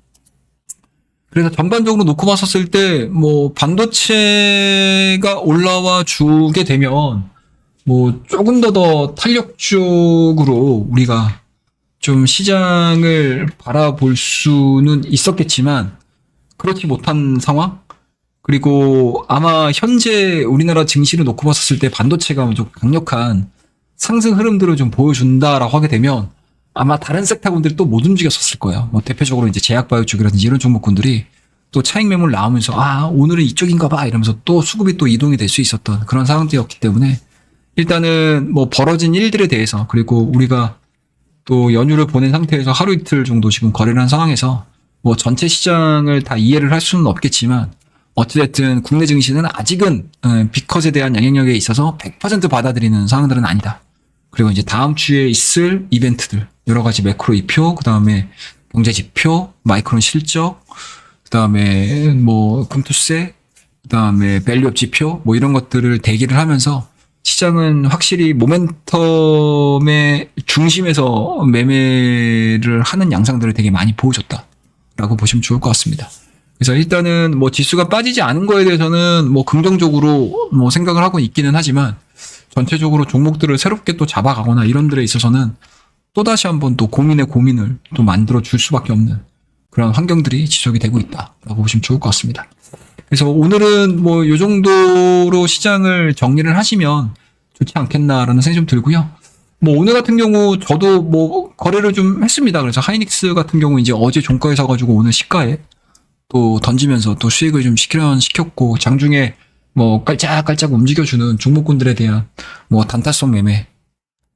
그래서 전반적으로 놓고 봤었을 때 뭐 반도체가 올라와 주게 되면 뭐 조금 더 탄력적으로 우리가 좀 시장을 바라볼 수는 있었겠지만 그렇지 못한 상황? 그리고 아마 현재 우리나라 증시를 놓고 봤었을 때 반도체가 좀 강력한 상승 흐름들을 좀 보여준다라고 하게 되면 아마 다른 섹터군들이 또 못 움직였었을 거예요. 뭐 대표적으로 이제 제약바이오 쪽이라든지 이런 종목군들이 또 차익 매물 나오면서 오늘은 이쪽인가 봐 이러면서 또 수급이 또 이동이 될 수 있었던 그런 상황들이었기 때문에 일단은 뭐 벌어진 일들에 대해서 그리고 우리가 또 연휴를 보낸 상태에서 하루 이틀 정도 지금 거래를 한 상황에서 뭐 전체 시장을 다 이해를 할 수는 없겠지만 어찌됐든 국내 증시는 아직은 빅컷에 대한 영향력에 있어서 100% 받아들이는 상황들은 아니다. 그리고 이제 다음 주에 있을 이벤트들 여러 가지 매크로 지표, 그 다음에 경제 지표, 마이크론 실적, 그 다음에 뭐 금투세, 그 다음에 밸류업 지표 뭐 이런 것들을 대기를 하면서 시장은 확실히 모멘텀의 중심에서 매매를 하는 양상들을 되게 많이 보여줬다라고 보시면 좋을 것 같습니다. 그래서 일단은 뭐 지수가 빠지지 않은 거에 대해서는 뭐 긍정적으로 뭐 생각을 하고 있기는 하지만 전체적으로 종목들을 새롭게 또 잡아가거나 이런 데에 있어서는 또다시 한번 또 고민의 고민을 또 만들어 줄 수밖에 없는 그런 환경들이 지속이 되고 있다라고 보시면 좋을 것 같습니다. 그래서 오늘은 뭐 요 정도로 시장을 정리를 하시면 좋지 않겠나라는 생각이 좀 들고요. 뭐 오늘 같은 경우 저도 뭐 거래를 좀 했습니다. 그래서 하이닉스 같은 경우 이제 어제 종가에 사가지고 오늘 시가에 또 던지면서 또 수익을 좀 실현시켰고 장중에 뭐 깔짝깔짝 움직여주는 종목군들에 대한 뭐 단타성 매매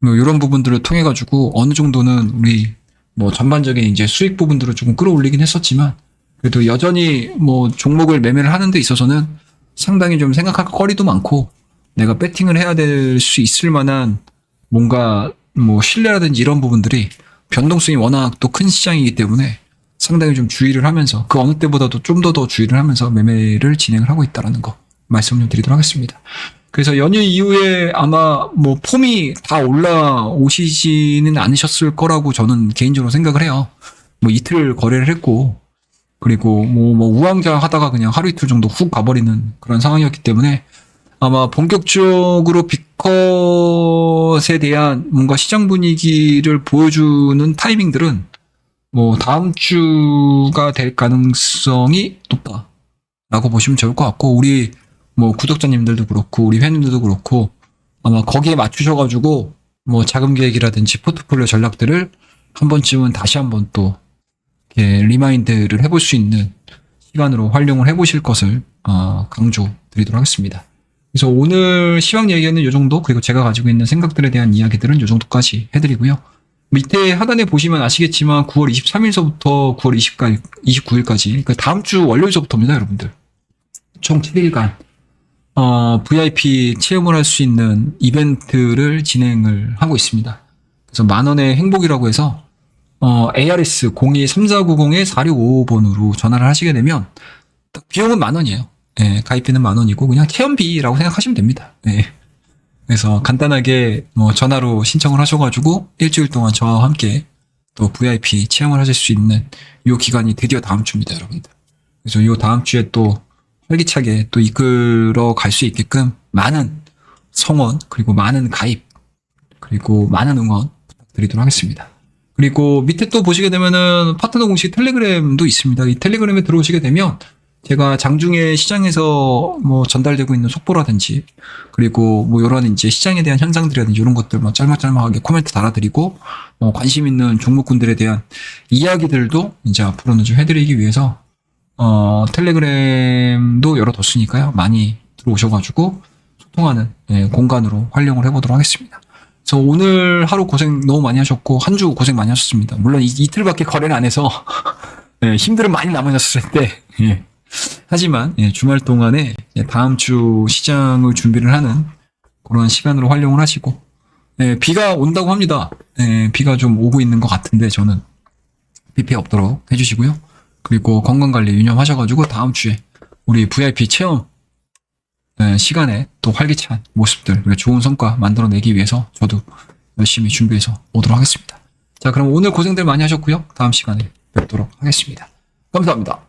뭐 이런 부분들을 통해 가지고 어느 정도는 우리 뭐 전반적인 이제 수익 부분들을 조금 끌어올리긴 했었지만 그래도 여전히 뭐 종목을 매매를 하는 데 있어서는 상당히 좀 생각할 거리도 많고 내가 배팅을 해야 될 수 있을 만한 뭔가 뭐 신뢰라든지 이런 부분들이 변동성이 워낙 또 큰 시장이기 때문에 상당히 좀 주의를 하면서 그 어느 때보다도 좀 더 주의를 하면서 매매를 진행을 하고 있다는 거 말씀 좀 드리도록 하겠습니다. 그래서 연휴 이후에 아마 뭐 폼이 다 올라오시지는 않으셨을 거라고 저는 개인적으로 생각을 해요. 뭐 이틀 거래를 했고 그리고 뭐 우왕좌왕 하다가 그냥 하루 이틀 정도 훅 가버리는 그런 상황이었기 때문에 아마 본격적으로 빅컷에 대한 뭔가 시장 분위기를 보여주는 타이밍들은 뭐 다음 주가 될 가능성이 높다라고 보시면 좋을 것 같고 우리 뭐 구독자님들도 그렇고 우리 회원님들도 그렇고 아마 거기에 맞추셔가지고 뭐 자금 계획이라든지 포트폴리오 전략들을 한 번쯤은 다시 한번 또 이렇게 리마인드를 해볼 수 있는 시간으로 활용을 해보실 것을 강조드리도록 하겠습니다. 그래서 오늘 시황 얘기는 이 정도 그리고 제가 가지고 있는 생각들에 대한 이야기들은 이 정도까지 해드리고요. 밑에 하단에 보시면 아시겠지만 9월 23일서부터 9월 29일까지 그러니까 다음 주 월요일서부터입니다, 여러분들. 총 7일간 VIP 체험을 할 수 있는 이벤트를 진행을 하고 있습니다. 그래서 만원의 행복이라고 해서 ARS 023490-4655번으로 전화를 하시게 되면 비용은 만원이에요. 예, 가입비는 만원이고 그냥 체험비라고 생각하시면 됩니다. 예. 그래서 간단하게 뭐 전화로 신청을 하셔가지고 일주일 동안 저와 함께 또 VIP 체험을 하실 수 있는 이 기간이 드디어 다음 주입니다, 여러분들. 그래서 이 다음 주에 또 활기차게 또 이끌어 갈 수 있게끔 많은 성원 그리고 많은 가입 그리고 많은 응원 부탁드리도록 하겠습니다. 그리고 밑에 또 보시게 되면은 파트너 공식 텔레그램도 있습니다. 이 텔레그램에 들어오시게 되면 제가 장중에 시장에서 뭐 전달되고 있는 속보라든지 그리고 뭐 이런 이제 시장에 대한 현상들이라든지 이런 것들 뭐 짤막짤막하게 코멘트 달아드리고 관심 있는 종목군들에 대한 이야기들도 이제 앞으로는 좀 해드리기 위해서 텔레그램도 열어뒀으니까요. 많이 들어오셔가지고 소통하는 공간으로 활용을 해보도록 하겠습니다. 그래서 오늘 하루 고생 너무 많이 하셨고 한 주 고생 많이 하셨습니다. 물론 이틀밖에 거래를 안 해서 힘들은 많이 남으셨을 텐데 하지만 주말 동안에 다음 주 시장을 준비를 하는 그런 시간으로 활용을 하시고 비가 온다고 합니다. 비가 좀 오고 있는 것 같은데 저는 비 피해 없도록 해주시고요. 그리고 건강관리 유념하셔가지고 다음 주에 우리 VIP 체험 시간에 또 활기찬 모습들 그리고 좋은 성과 만들어내기 위해서 저도 열심히 준비해서 오도록 하겠습니다. 자, 그럼 오늘 고생들 많이 하셨고요. 다음 시간에 뵙도록 하겠습니다. 감사합니다.